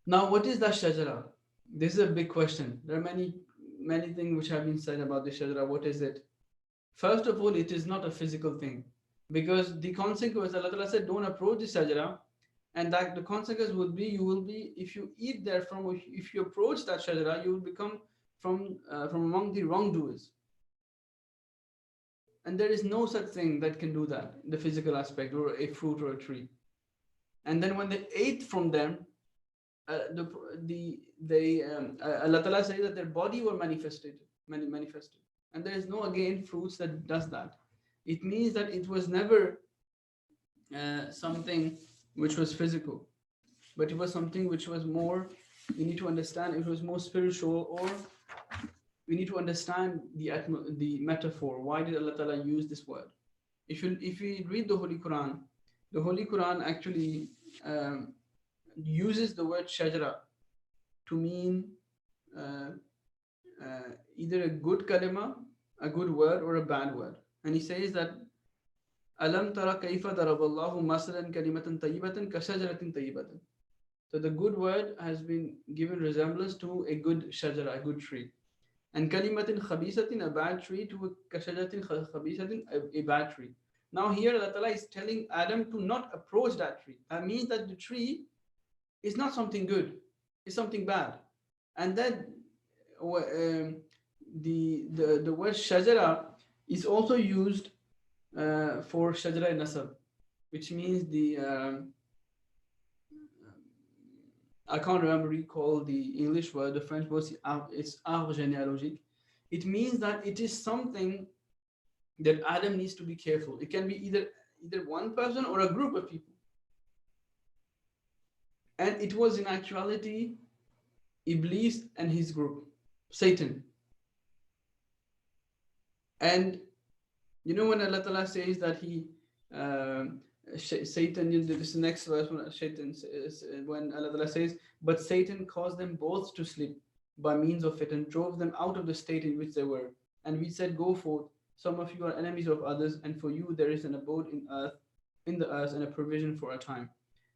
Now, what is that shajara? This is a big question. There are many things which have been said about the shajara. What is it? First of all, it is not a physical thing, because the consequence, Allah Ta'ala said, don't approach the shajara, and that the consequence would be, you will be, if you eat therefrom, if you approach that shajara, you will become from among the wrongdoers. And there is no such thing that can do that, the physical aspect, or a fruit or a tree. And then when they ate from them, Allah Ta'ala says that their body were manifested. And there is no, again, fruits that does that. It means that it was never something which was physical, but it was something which was more, you need to understand, it was more spiritual, or we need to understand the metaphor. Why did Allah Ta'ala use this word? If you read the Holy Quran, The Holy Quran actually uses the word shajara to mean uh, either a good kalima, a good word, or a bad word. And he says that Alam tara kaifa daraballahu masalan kalimatan tayyibatan ka shajaratin tayyibatan. So the good word has been given resemblance to a good shajara, a good tree. And kalimatin khabisatin, a bad tree, to a kashajaratin khabisatin, a bad tree. Now here Allah Ta'ala is telling Adam to not approach that tree. That means that the tree is not something good, it's something bad. And then the word shajara is also used for shajara nasab, which means the I can't recall the English word. The French word is arbre généalogique. It means that it is something that Adam needs to be careful. It can be either one person or a group of people. And it was in actuality Iblis and his group, Satan. And you know when Allah Ta'ala says that Satan, this next verse when Allah Ta'ala says, but Satan caused them both to sleep by means of it and drove them out of the state in which they were. And we said, go forth, some of you are enemies of others, and for you there is an abode in the earth and a provision for a time.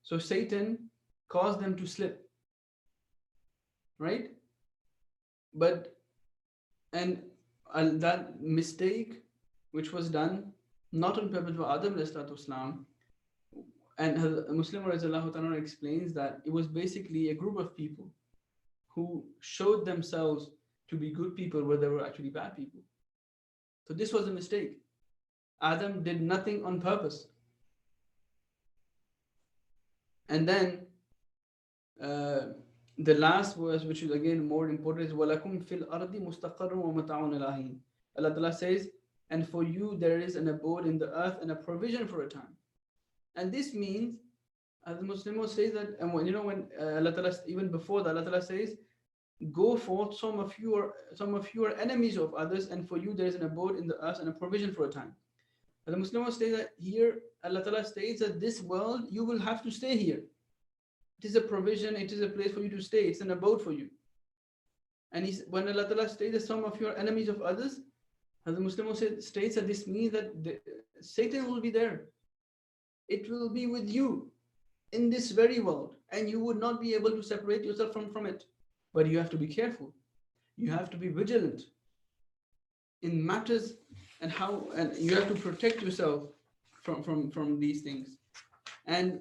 So Satan caused them to slip, right? But and that mistake which was done not on purpose by Adam Islam, and Muslim explains that it was basically a group of people who showed themselves to be good people where they were actually bad people. So this was a mistake. Adam did nothing on purpose. And then the last verse, which is again more important, is وَلَكُمْ فِي الْأَرْضِ مُسْتَقَرٌ وَمَتَاعٌ إِلَىٰ Allah Ta'ala says, and for you there is an abode in the earth and a provision for a time. And this means, as the Muslim says that, and when Allah Ta'ala, even before that, Allah Ta'ala says, go forth, some of you are enemies of others, and for you there is an abode in the earth and a provision for a time. And the Muslims say that here Allah Ta'ala states that this world you will have to stay here. It is a provision, it is a place for you to stay, it's an abode for you. And when Allah Ta'ala states that some of you are enemies of others, as the Muslim states that this means that Satan will be there. It will be with you in this very world, and you would not be able to separate yourself from it. But you have to be careful. You have to be vigilant in matters and you have to protect yourself from these things. And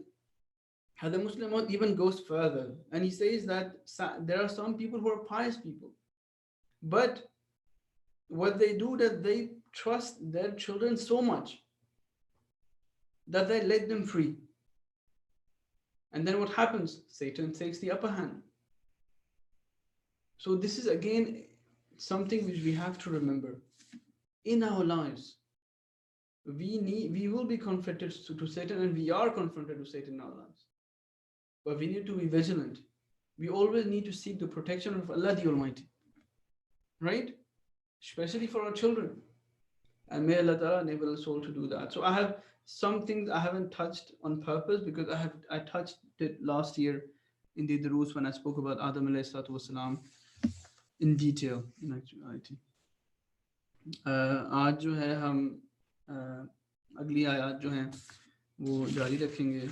the Muslim even goes further, and he says that there are some people who are pious people, but what they do, that they trust their children so much that they let them free. And then what happens? Satan takes the upper hand. So this is again something which we have to remember in our lives. We will be confronted to Satan, and we are confronted to Satan in our lives. But we need to be vigilant. We always need to seek the protection of Allah the Almighty, right? Especially for our children. And may Allah Ta'ala enable us all to do that. So I have some things I haven't touched on purpose, because I touched it last year in the Durus when I spoke about Adam alayhi salatu wasalam in detail in actuality. आज जो है हम अगली आयत जो हैं वो जारी रखेंगे,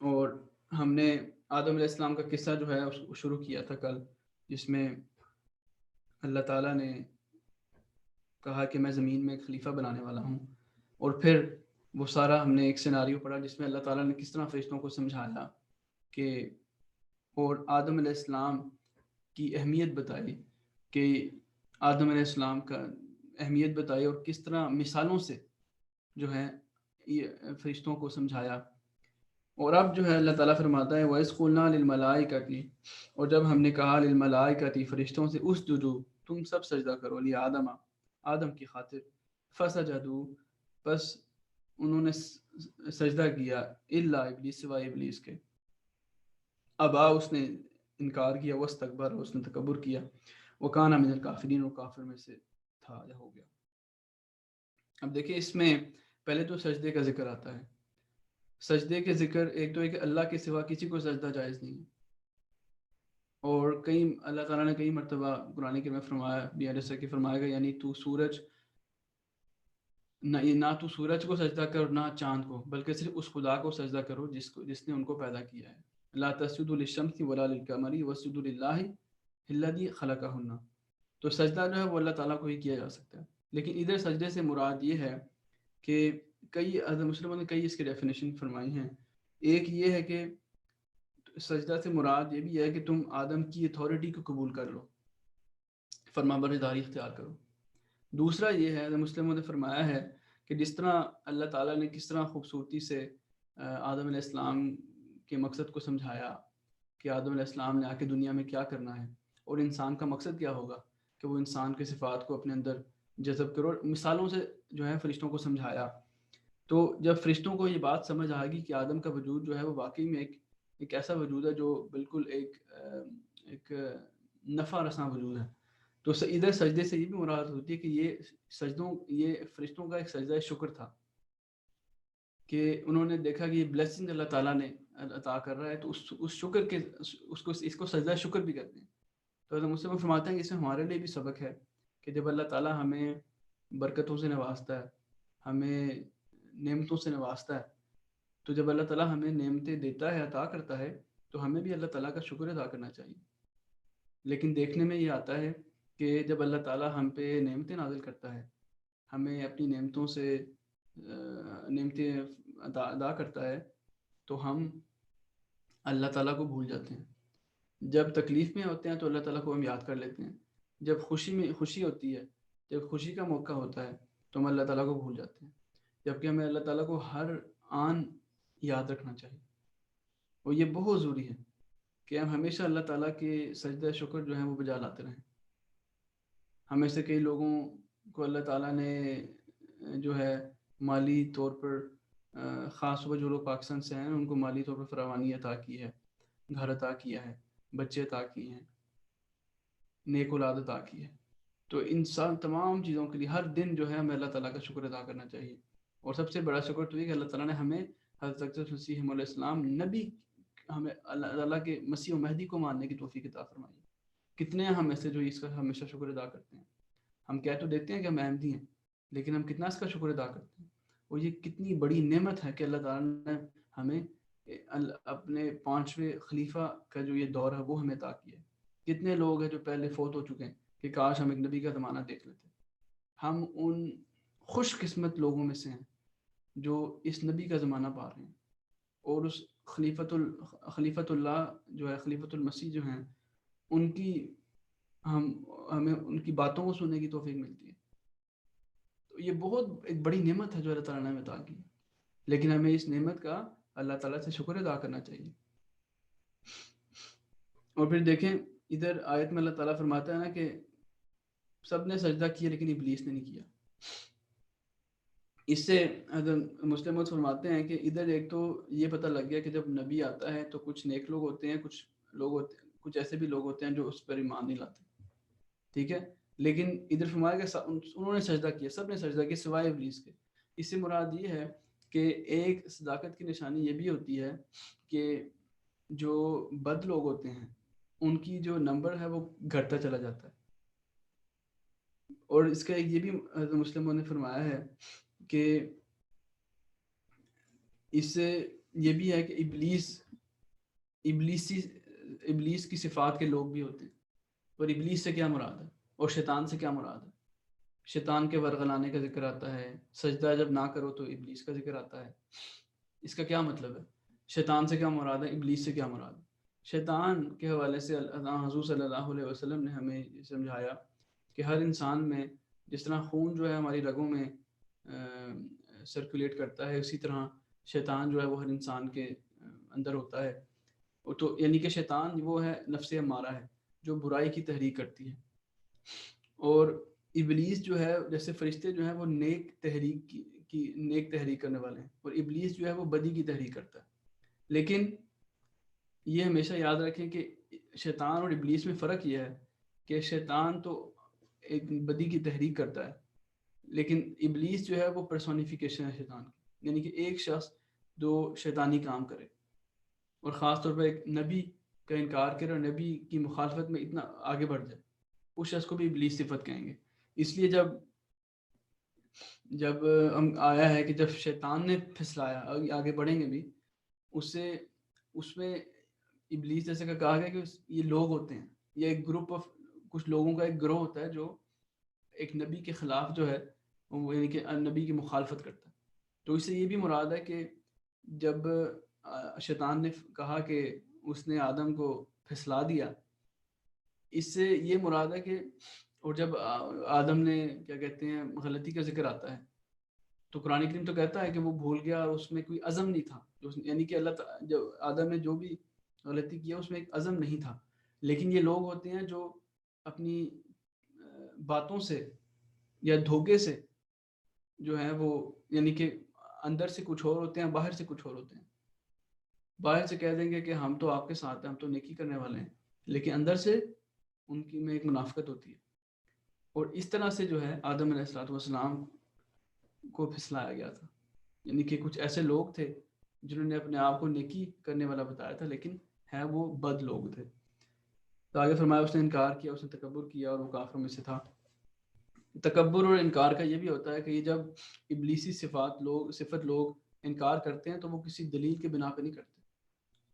और हमने आदम अलैहिस्सलाम का किस्सा जो है उसको शुरू किया था कल, जिसमें अल्लाह ताला ने कहा कि मैं ज़मीन में एक खलीफा बनाने वाला हूँ, और फिर वो सारा हमने एक सिनारियो पढ़ा जिसमें अल्लाह ताला ने किस तरह फरिश्तों को समझाया कि और आदम अलैहिस्सलाम की अहमियत बताई, कि आदम अलैहिस्सलाम का अहमियत बताई, और किस तरह मिसालों से जो है ये फरिश्तों को समझाया। और अब जो है अल्लाह ताला फरमाता है वइज़ क़ुलना लिल मलाइकति, और जब हमने कहा लिल मलाइकति फरिश्तों से, उसजुदू तुम सब सजदा करो, li आदम की खातिर, फसजदू बस उन्होंने सजदा किया, इल्ला इब्लीस सिवाय इब्लीस के, अबा उसने इनकार किया, वस्तकबर उसने तकब्बुर किया, वकाना मिनल काफिरीन और काफिर में से था या हो गया। अब देखिए इसमें پہلے تو سجدے کا ذکر آتا ہے. سجدے کے ذکر ایک تو ہے کہ اللہ کے سوا کسی کو سجدہ جائز نہیں ہے. اور اللہ تعالیٰ نے کئی مرتبہ قرآن کریم میں فرمایا بھی جیسا کہ فرمایا گا یعنی تو سورج نہ تو سورج کو سجدہ کرو نہ چاند کو، بلکہ صرف اس خدا کو سجدہ کرو جس نے ان کو پیدا کیا ہے. لا تسجدوا للشمس ولا للقمر واسجدوا للہ الذی خلقہن. تو سجدہ جو ہے وہ اللہ تعالیٰ کو ہی کیا جا سکتا ہے. لیکن ادھر سجدے سے مراد یہ ہے کہ کئی مسلموں نے کئی اس کی ڈیفینیشن فرمائی ہیں. ایک یہ ہے کہ سجدہ سے مراد یہ بھی ہے کہ تم آدم کی اتھارٹی کو قبول کر لو، فرمانبرداری اختیار کرو. دوسرا یہ ہے مسلموں نے فرمایا ہے کہ جس طرح اللہ تعالیٰ نے کس طرح خوبصورتی سے آدم علیہ السلام کے مقصد کو سمجھایا کہ آدم علیہ السلام نے آ کے دنیا میں کیا کرنا ہے اور انسان کا مقصد کیا ہوگا کہ وہ انسان کے صفات کو اپنے اندر جذب کرو. مثالوں سے جو ہے فرشتوں کو سمجھایا. تو جب فرشتوں کو یہ بات سمجھ آ گئی کہ آدم کا وجود جو ہے وہ واقعی میں ایک ایسا وجود ہے جو بالکل ایک نفع رساں وجود ہے، تو ادھر سجدے سے یہ بھی مراد ہوتی ہے کہ یہ فرشتوں کا ایک سجدہ شکر تھا کہ انہوں نے دیکھا کہ یہ بلیسنگ اللہ تعالیٰ نے عطا کر رہا ہے، تو اس شکر کے اس کو سجدہ شکر بھی کرتے ہیں. تو حضرت مسلم فرماتے ہیں کہ اس میں ہمارے لیے بھی سبق ہے کہ جب اللہ تعالیٰ ہمیں برکتوں سے نوازتا ہے، ہمیں نعمتوں سے نوازتا ہے، تو جب اللہ تعالیٰ ہمیں نعمتیں دیتا ہے عطا کرتا ہے تو ہمیں بھی اللہ تعالیٰ کا شکر ادا کرنا چاہیے. لیکن دیکھنے میں یہ آتا ہے کہ جب اللہ تعالیٰ ہم پہ نعمتیں نازل کرتا ہے، ہمیں اپنی نعمتوں سے نعمتیں ادا کرتا ہے، تو ہم اللہ تعالیٰ کو بھول جاتے ہیں. جب تکلیف میں ہوتے ہیں تو اللہ تعالیٰ کو ہم یاد کر لیتے ہیں. جب خوشی ہوتی ہے، جب خوشی کا موقع ہوتا ہے تو ہم اللہ تعالیٰ کو بھول جاتے ہیں. جبکہ ہمیں اللہ تعالیٰ کو ہر آن یاد رکھنا چاہیے، اور یہ بہت ضروری ہے کہ ہم ہمیشہ اللہ تعالیٰ کے سجدہ شکر جو ہیں وہ بجا لاتے رہیں. ہمیں سے کئی لوگوں کو اللہ تعالیٰ نے جو ہے مالی طور پر خاص طور پر جو لوگ پاکستان سے ہیں ان کو مالی طور پر فراوانی عطا کی ہے، گھر عطا کیا ہے، بچے عطا کیے ہیں، نیک اولاد عطا کی ہے. تو انسان تمام چیزوں کے لیے ہر دن جو ہے ہمیں اللہ تعالیٰ کا شکر ادا کرنا چاہیے. اور سب سے بڑا شکر تو یہ کہ اللہ تعالیٰ نے ہمیں حضرت مسیح علیہ السلام نبی، ہمیں اللہ تعالیٰ کے مسیح و مہدی کو ماننے کی توفیق عطا فرمائی. کتنے ہیں ہم ایسے جو اس کا ہمیشہ شکر ادا کرتے ہیں؟ ہم کہہ تو دیتے ہیں کہ ہم احمدی ہیں، لیکن ہم کتنا اس کا شکر ادا کرتے ہیں؟ اور یہ کتنی بڑی نعمت ہے کہ اللہ تعالیٰ نے ہمیں اپنے 5ویں خلیفہ کا جو یہ دور ہے وہ ہمیں عطا کیا ہے. کتنے لوگ ہیں جو پہلے فوت ہو چکے ہیں کہ کاش ہم ایک نبی کا زمانہ دیکھ لیتے. ہم ان خوش قسمت لوگوں میں سے ہیں جو اس نبی کا زمانہ پا رہے ہیں، اور اس خلیفۃ اللہ جو ہے، خلیفۃ المسیح جو ہیں، ان کی ہمیں ان کی باتوں کو سننے کی توفیق ملتی ہے. تو یہ بہت ایک بڑی نعمت ہے جو اللہ تعالیٰ نے ہمیں عطا کی، لیکن ہمیں اس نعمت کا اللہ تعالیٰ سے شکر ادا کرنا چاہیے. اور پھر دیکھیں ادھر آیت میں اللہ تعالیٰ فرماتا ہے نا کہ سب نے سجدہ کیا لیکن ابلیس نے نہیں کیا. اس سے مسلم فرماتے ہیں کہ ادھر ایک تو یہ پتہ لگ گیا کہ جب نبی آتا ہے تو کچھ نیک لوگ ہوتے ہیں، کچھ ایسے بھی لوگ ہوتے ہیں جو اس پر ایمان نہیں لاتے، ٹھیک ہے. لیکن ادھر فرمایا کہ انہوں نے سجدہ کیا، سب نے سجدہ کیا سوائے ابلیس کے. اس سے مراد یہ ہے کہ ایک صداقت کی نشانی یہ بھی ہوتی ہے کہ جو بد لوگ ہوتے ہیں ان کی جو نمبر ہے وہ گھٹتا چلا جاتا ہے. اور اس کا ایک یہ بھی مسلموں نے فرمایا ہے کہ اس سے یہ بھی ہے کہ ابلیس کی صفات کے لوگ بھی ہوتے ہیں. اور ابلیس سے کیا مراد ہے اور شیطان سے کیا مراد ہے؟ شیطان کے ورغلانے کا ذکر آتا ہے، سجدہ جب نہ کرو تو ابلیس کا ذکر آتا ہے. اس کا کیا مطلب ہے؟ شیطان سے کیا مراد ہے، ابلیس سے کیا مراد ہے؟ شیطان کے حوالے سے حضور صلی اللہ علیہ وسلم نے ہمیں سمجھایا کہ ہر انسان میں جس طرح خون جو ہے ہماری رگوں میں سرکولیٹ کرتا ہے، اسی طرح شیطان جو ہے وہ ہر انسان کے اندر ہوتا ہے. تو یعنی کہ شیطان وہ ہے نفس امارہ ہے جو برائی کی تحریک کرتی ہے، اور ابلیس جو ہے جیسے فرشتے جو ہیں وہ نیک تحریک کرنے والے ہیں، اور ابلیس جو ہے وہ بدی کی تحریک کرتا ہے. لیکن یہ ہمیشہ یاد رکھیں کہ شیطان اور ابلیس میں فرق یہ ہے کہ شیطان تو ایک بدی کی تحریک کرتا ہے، لیکن ابلیس جو ہے وہ پرسونیفیکیشن ہے شیطان کی، یعنی کہ ایک شخص جو شیطانی کام کرے اور خاص طور پر ایک نبی کا انکار کرے اور نبی کی مخالفت میں اتنا آگے بڑھ جائے، اس شخص کو بھی ابلیس صفت کہیں گے۔ اس لیے جب ہم آیا ہے کہ جب شیطان نے پھسلایا، آگے بڑھیں گے بھی اس میں ابلیس جیسے کا کہا گیا کہ یہ لوگ ہوتے ہیں، یہ ایک گروپ آف کچھ لوگوں کا ایک گروہ ہوتا ہے جو ایک نبی کے خلاف جو ہے وہ یعنی کہ نبی کی مخالفت کرتا ہے۔ تو اس سے یہ بھی مراد ہے کہ جب شیطان نے کہا کہ اس نے آدم کو پھسلا دیا، اس سے یہ مراد ہے کہ اور جب آدم نے کیا کہتے ہیں غلطی کا ذکر آتا ہے تو قرآن کریم تو کہتا ہے کہ وہ بھول گیا اور اس میں کوئی عزم نہیں تھا، یعنی کہ جو آدم نے جو بھی غلطی کیا اس میں ایک عزم نہیں تھا۔ لیکن یہ لوگ ہوتے ہیں جو اپنی باتوں سے یا دھوکے سے جو ہے وہ یعنی کہ اندر سے کچھ اور ہوتے ہیں، باہر سے کچھ اور ہوتے ہیں۔ باہر سے کہہ دیں گے کہ ہم تو آپ کے ساتھ ہیں، ہم تو نیکی کرنے والے ہیں، لیکن اندر سے ان کی میں ایک منافقت ہوتی ہے۔ اور اس طرح سے جو ہے آدم علیہ السلام کو پھسلایا گیا تھا، یعنی کہ کچھ ایسے لوگ تھے جنہوں نے اپنے آپ کو نیکی کرنے والا بتایا تھا لیکن ہے وہ بد لوگ تھے۔ تو آگے فرمایا اس نے انکار کیا، اس نے تکبر کیا اور وہ کافروں میں سے تھا۔ تکبر اور انکار کا یہ بھی ہوتا ہے کہ یہ جب ابلیسی صفت لوگ انکار کرتے ہیں تو وہ کسی دلیل کے بنا پہ نہیں کرتے،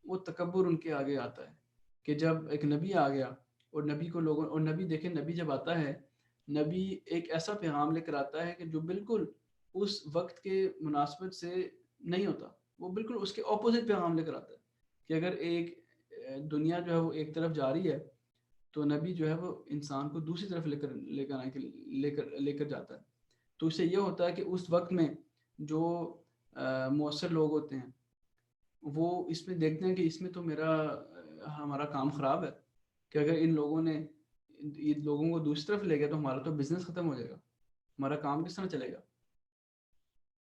وہ تکبر ان کے آگے آتا ہے کہ جب ایک نبی آ گیا اور نبی کو لوگوں اور نبی دیکھیں، نبی جب آتا ہے نبی ایک ایسا پیغام لے کر آتا ہے کہ جو بالکل اس وقت کے مناسبت سے نہیں ہوتا، وہ بالکل اس کے اپوزٹ پیغام لے کر آتا ہے کہ اگر ایک دنیا جو ہے وہ ایک طرف جا رہی ہے تو نبی جو ہے وہ انسان کو دوسری طرف لے کر جاتا ہے۔ تو اس سے یہ ہوتا ہے کہ اس وقت میں جو مؤثر لوگ ہوتے ہیں وہ اس میں دیکھتے ہیں کہ اس میں تو ہمارا کام خراب ہے، کہ اگر ان لوگوں کو دوسری طرف لے گیا تو ہمارا تو بزنس ختم ہو جائے گا، ہمارا کام کس طرح چلے گا۔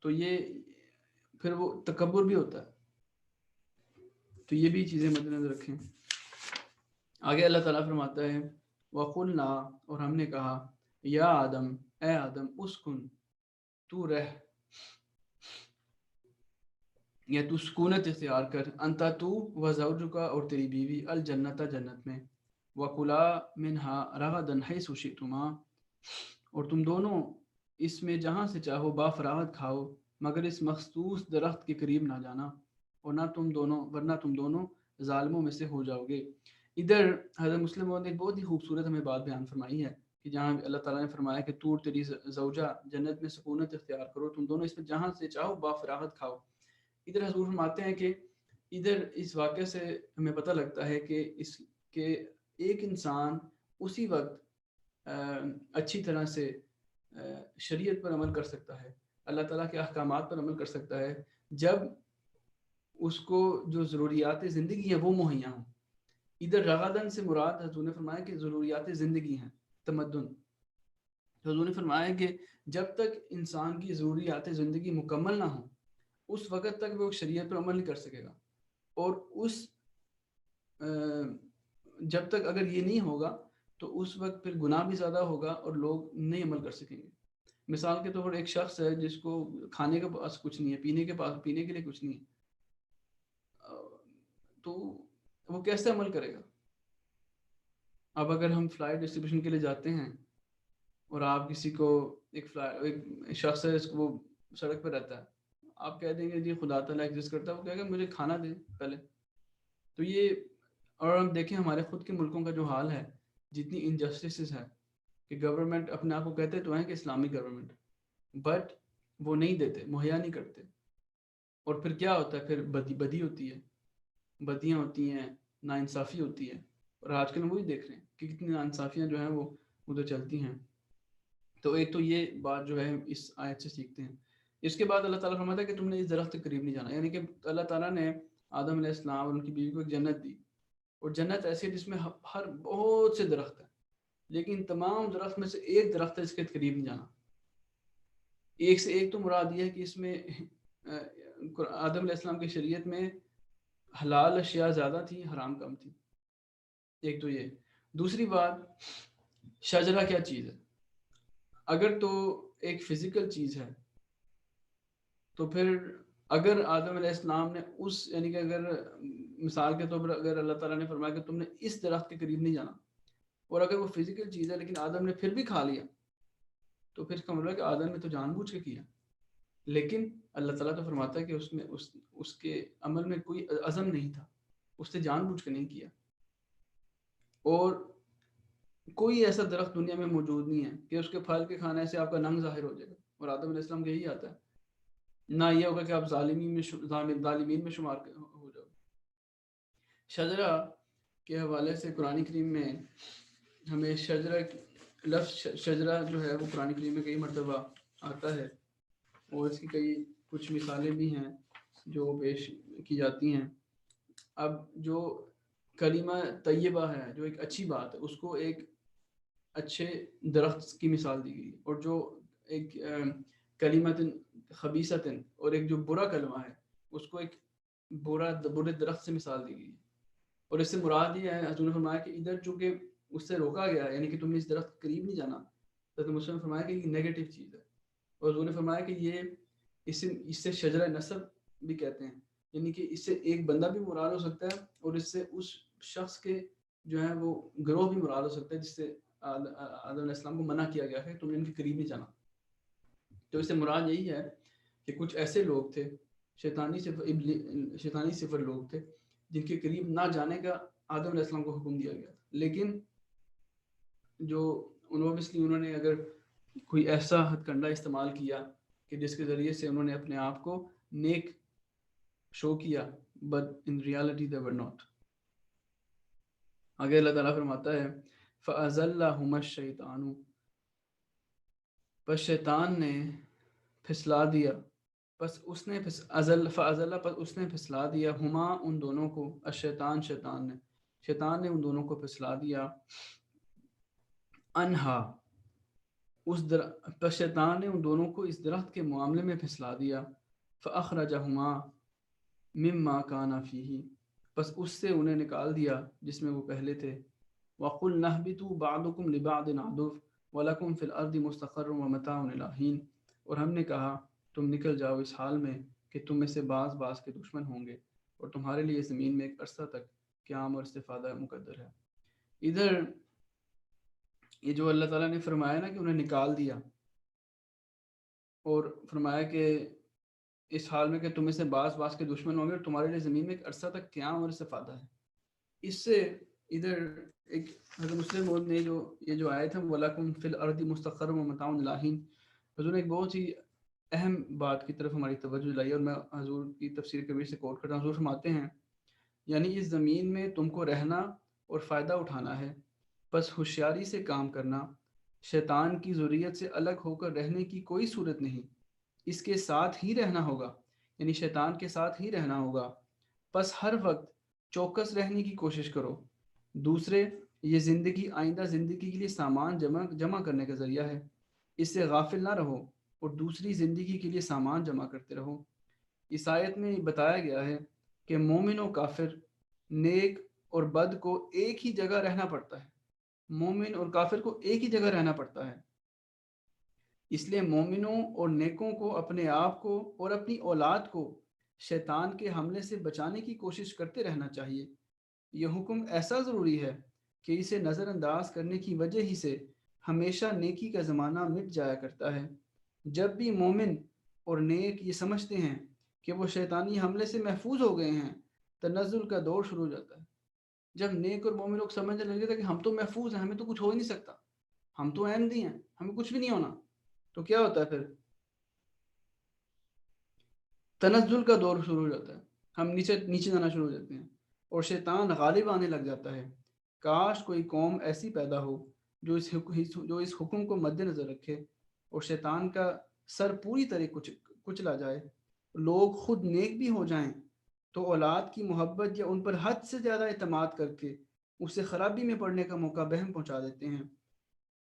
تو یہ پھر وہ تکبر بھی ہوتا ہے۔ تو یہ بھی چیزیں مد نظر رکھیں۔ آگے اللہ تعالیٰ فرماتا ہے وَقُلْنَا، اور ہم نے کہا یا آدم، اے آدم، اسکن، تو رہ یا تو سکونت اختیار کر، انتا تو و زوجکا، اور تیری بیوی، الجنت، جنت میں، وَكُلَا مِنْهَا رَغَدًا حَيْثُ شِئْتُمَا، اور تم دونوں اس میں جہاں سے چاہو بافراغت کھاؤ، مگر اس مخصوص درخت کے قریب نہ جانا، اور ورنہ تم دونوں ظالموں میں سے ہو جاؤ گے۔ ادھر حضرت مسلم نے ایک بہت ہی خوبصورت ہمیں بات بیان فرمائی ہے کہ جہاں اللہ تعالیٰ نے فرمایا کہ تو تیری زوجہ جنت میں سکونت اختیار کرو، تم دونوں اس میں جہاں سے چاہو بافراغت کھاؤ۔ ادھر حضور فرماتے ہیں کہ ادھر اس واقعے سے ہمیں پتہ لگتا ہے کہ ایک انسان اسی وقت اچھی طرح سے شریعت پر عمل کر سکتا ہے، اللہ تعالیٰ کے احکامات پر عمل کر سکتا ہے جب اس کو جو ضروریات زندگی ہیں وہ مہیا ہوں۔ ادھر رغدن سے مراد حضور نے فرمایا کہ ضروریات زندگی ہیں، تمدن۔ حضور نے فرمایا کہ جب تک انسان کی ضروریات زندگی مکمل نہ ہوں اس وقت تک وہ شریعت پر عمل نہیں کر سکے گا، اور جب تک اگر یہ نہیں ہوگا تو اس وقت پھر گناہ بھی زیادہ ہوگا اور لوگ نہیں عمل کر سکیں گے۔ مثال کے طور پر ایک شخص ہے جس کو کھانے کے پاس کچھ نہیں ہے، پینے کے لیے کچھ نہیں ہے، تو وہ کیسے عمل کرے گا؟ اب اگر ہم فلائٹ ڈسٹریبیوشن کے لیے جاتے ہیں اور آپ کسی کو ایک شخص ہے وہ سڑک پہ رہتا ہے، آپ کہہ دیں گے جی خدا تعالیٰ ایگزسٹ کرتا ہے، وہ کہے گا مجھے کھانا دیں پہلے۔ تو یہ اور ہم دیکھیں ہمارے خود کے ملکوں کا جو حال ہے، جتنی انجسٹسز ہے کہ گورنمنٹ اپنے آپ کو کہتے تو ہیں کہ اسلامک گورنمنٹ، بٹ وہ نہیں دیتے، مہیا نہیں کرتے، اور پھر کیا ہوتا ہے؟ پھر بدی ہوتی ہے، بدیاں ہوتی ہیں، ناانصافی ہوتی ہے، اور آج کل ہم وہی دیکھ رہے ہیں کہ کتنی ناانصافیاں جو ہیں وہ ادھر چلتی ہیں۔ تو ایک تو یہ بات جو ہے اس آیت سے سیکھتے ہیں۔ اس کے بعد اللہ تعالیٰ فرماتا ہے کہ تم نے اس درخت کے قریب نہیں جانا، یعنی کہ اللہ تعالیٰ نے آدم علیہ السلام اور ان کی بیوی کو ایک جنت دی، اور جنت ایسی ہے جس میں ہر بہت سے درخت ہیں، لیکن تمام درخت میں سے ایک درخت ہے جس کے قریب نہیں جانا۔ ایک سے ایک تو مراد یہ ہے کہ اس میں آدم علیہ السلام کی شریعت میں حلال اشیاء زیادہ تھی، حرام کم تھی۔ ایک تو یہ، دوسری بات شجرہ کیا چیز ہے؟ اگر تو ایک فزیکل چیز ہے، تو پھر اگر آدم علیہ السلام نے اس یعنی کہ اگر مثال کے طور پر اگر اللہ تعالیٰ نے فرمایا کہ تم نے اس درخت کے قریب نہیں جانا، اور اگر وہ فزیکل چیز ہے لیکن آدم نے پھر بھی کھا لیا، تو پھر اس کا مطلب ہے کہ آدم نے تو جان بوجھ کے کیا، لیکن اللہ تعالیٰ تو فرماتا ہے کہ اس میں اس کے عمل میں کوئی عزم نہیں تھا، اس نے جان بوجھ کے نہیں کیا۔ اور کوئی ایسا درخت دنیا میں موجود نہیں ہے کہ اس کے پھل کے کھانے سے آپ کا ننگ ظاہر ہو جائے گا، اور آدم علیہ السلام کا یہی آتا ہے، نہ یہ ہوگا کہ آپ ظالمین میں شمار ہو جاؤ۔ شجرہ کے حوالے سے قرآن کریم میں ہمیں شجرہ لفظ شجرہ جو ہے وہ قرآن کریم میں کئی مرتبہ آتا ہے، اور اس کی کئی کچھ مثالیں بھی ہیں جو پیش کی جاتی ہیں۔ اب جو کلمہ طیبہ ہے، جو ایک اچھی بات ہے، اس کو ایک اچھے درخت کی مثال دی گئی، اور جو ایک کلمۃ خبیثۃ اور ایک جو برا کلمہ ہے اس کو ایک برے درخت سے مثال دی گئی، اور اس سے مراد یہ ہے، حضور نے فرمایا کہ ادھر چونکہ اس سے روکا گیا ہے، یعنی کہ تم نے اس درخت کے قریب نہیں جانا، تو مسلم نے فرمایا کہ یہ نیگیٹو چیز ہے، اور حضور نے فرمایا کہ یہ اس سے شجرہ نسب بھی کہتے ہیں، یعنی کہ اس سے ایک بندہ بھی مراد ہو سکتا ہے، اور اس سے اس شخص کے جو ہے وہ گروہ بھی مراد ہو سکتا ہے جس سے آدم علیہ السلام کو منع کیا گیا ہے تم نے ان کے قریب نہیں جانا۔ تو اس سے مراد یہی ہے کہ کچھ ایسے لوگ تھے، شیطانی صفر لوگ تھے، جن کے قریب نہ جانے کا آدم علیہ السلام کو حکم دیا گیا تھا، لیکن جو انہوں نے اگر کوئی ایسا ہتھ کنڈا استعمال کیا کہ جس کے ذریعے سے انہوں نے اپنے آپ کو نیک شو کیا، but in reality they were not۔ آگے اللہ تعالیٰ فرماتا ہے فَأَزَلَّهُمَا الشَّيْطَانُ، پس شیطان نے پھسلا دیا، پس اس نے پھسلا دیا ہما ان دونوں کو، شیطان نے ان دونوں کو پھسلا دیا، انہا پس شیطان نے ان دونوں کو اس درخت کے معاملے میں پھسلا دیا، فَأَخْرَجَهُمَا مِمَّا كَانَ فِيهِ، پس اس سے انہیں نکال دیا جس میں وہ پہلے تھے، وَقُلْنَا اهْبِطُوا بَعْضُكُمْ لِبَعْضٍ عَدُوٌّ وَلَكُمْ فِي الْأَرْضِ مُسْتَقَرٌّ وَمَتَاعٌ إِلَىٰ حِينٍ، اور ہم نے کہا تم نکل جاؤ اس حال میں کہ تم میں سے بعض کے دشمن ہوں گے، اور تمہارے لیے زمین میں ایک عرصہ تک قیام اور استفادہ مقدر ہے۔ ادھر یہ جو اللہ تعالیٰ نے فرمایا نا کہ انہیں نکال دیا، اور فرمایا کہ اس حال میں کہ تم میں سے بعض کے دشمن ہوں گے اور تمہارے لیے زمین میں ایک عرصہ تک قیام اور استفادہ ہے، اس سے ادھر ایک حضرت مسلم موعود نے یہ جو آیت ہے وَلَكُمْ فِي الْأَرْضِ مُسْتَقَرٌّ وَمَتَاعٌ إِلَىٰ حِينٍ، حضور نے ایک بہت ہی اہم بات کی طرف ہماری توجہ دلائی، اور میں حضور کی تفسیر کبیر سے کوٹ کرتا ہوں۔ حضور فرماتے ہیں یعنی اس زمین میں تم کو رہنا اور فائدہ اٹھانا ہے، بس ہوشیاری سے کام کرنا، شیطان کی ذریت سے الگ ہو کر رہنے کی کوئی صورت نہیں، اس کے ساتھ ہی رہنا ہوگا، یعنی شیطان کے ساتھ ہی رہنا ہوگا، بس ہر وقت چوکس رہنے کی کوشش کرو۔ دوسرے، یہ زندگی آئندہ زندگی کے لیے سامان جمع کرنے کا ذریعہ ہے، اس سے غافل نہ رہو اور دوسری زندگی کے لیے سامان جمع کرتے رہو۔ اس آیت میں بتایا گیا ہے کہ مومن و کافر، نیک اور بد کو ایک ہی جگہ رہنا پڑتا ہے، مومن اور کافر کو ایک ہی جگہ رہنا پڑتا ہے، اس لیے مومنوں اور نیکوں کو اپنے آپ کو اور اپنی اولاد کو شیطان کے حملے سے بچانے کی کوشش کرتے رہنا چاہیے۔ یہ حکم ایسا ضروری ہے کہ اسے نظر انداز کرنے کی وجہ ہی سے ہمیشہ نیکی کا زمانہ مٹ جایا کرتا ہے۔ جب بھی مومن اور نیک یہ سمجھتے ہیں کہ وہ شیطانی حملے سے محفوظ ہو گئے ہیں، تنزل کا دور شروع ہو جاتا ہے۔ جب نیک اور مومن لوگ سمجھنے لگے تھے کہ ہم تو محفوظ ہیں، ہمیں تو کچھ ہو ہی نہیں سکتا، ہم تو احمدی ہیں، ہمیں کچھ بھی نہیں ہونا، تو کیا ہوتا ہے پھر تنزل کا دور شروع ہو جاتا ہے، ہم نیچے جانا شروع ہو جاتے ہیں اور شیطان غالب آنے لگ جاتا ہے۔ کاش کوئی قوم ایسی پیدا ہو جو اس حکم کو مد نظر رکھے اور شیطان کا سر پوری طرح کچلا جائے، لوگ خود نیک بھی ہو جائیں تو اولاد کی محبت یا ان پر حد سے زیادہ اعتماد کر کے اسے خرابی میں پڑنے کا موقع بہم پہنچا دیتے ہیں،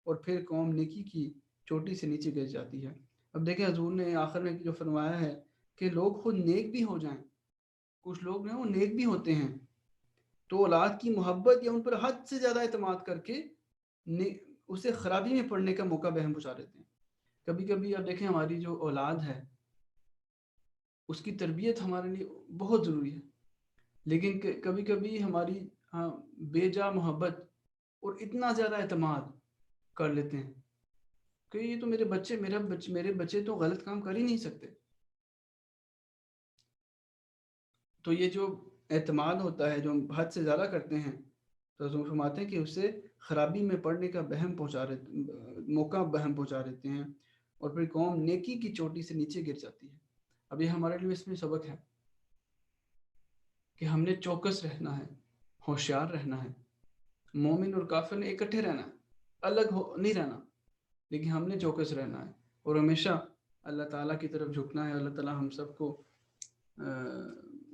اور پھر قوم نیکی کی چوٹی سے نیچے گر جاتی ہے۔ اب دیکھیں حضور نے آخر میں جو فرمایا ہے کہ لوگ خود نیک بھی ہو جائیں، کچھ لوگ ہیں وہ نیک بھی ہوتے ہیں تو اولاد کی محبت یا ان پر حد سے زیادہ اعتماد کر کے اسے خرابی میں پڑنے کا موقع بہم پہنچا دیتے ہیں۔ کبھی کبھی آپ دیکھیں ہماری جو اولاد ہے اس کی تربیت ہمارے لیے بہت ضروری ہے، لیکن کبھی کبھی ہماری بے جا محبت اور اتنا زیادہ اعتماد کر لیتے ہیں کہ یہ تو میرے بچے تو غلط کام کر ہی نہیں سکتے. تو یہ جو اعتماد ہوتا ہے جو ہم حد سے زیادہ کرتے ہیں تو حضور فرماتے ہیں کہ اس سے خرابی میں پڑنے کا موقع بہم پہنچا دیتے ہیں، اور پھر قوم نیکی کی چوٹی سے نیچے گر جاتی ہے. اب یہ ہمارے لیے اس میں سبق ہے کہ ہم نے چوکس رہنا ہے، ہوشیار رہنا ہے. مومن اور کافر نے اکٹھے رہنا ہے، نہیں رہنا، لیکن ہم نے چوکس رہنا ہے اور ہمیشہ اللہ تعالیٰ کی طرف جھکنا ہے. اللہ تعالیٰ ہم سب کو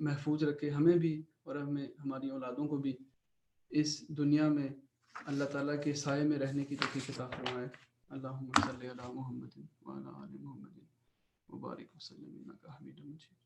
محفوظ رکھے، ہمیں بھی اور ہماری اولادوں کو بھی اس دنیا میں اللہ تعالیٰ کے سائے میں رہنے کی توفیق عطا فرمائے. اللہم صلی علی محمد وعلی آل محمد وبارک وسلم انک حمید مجید.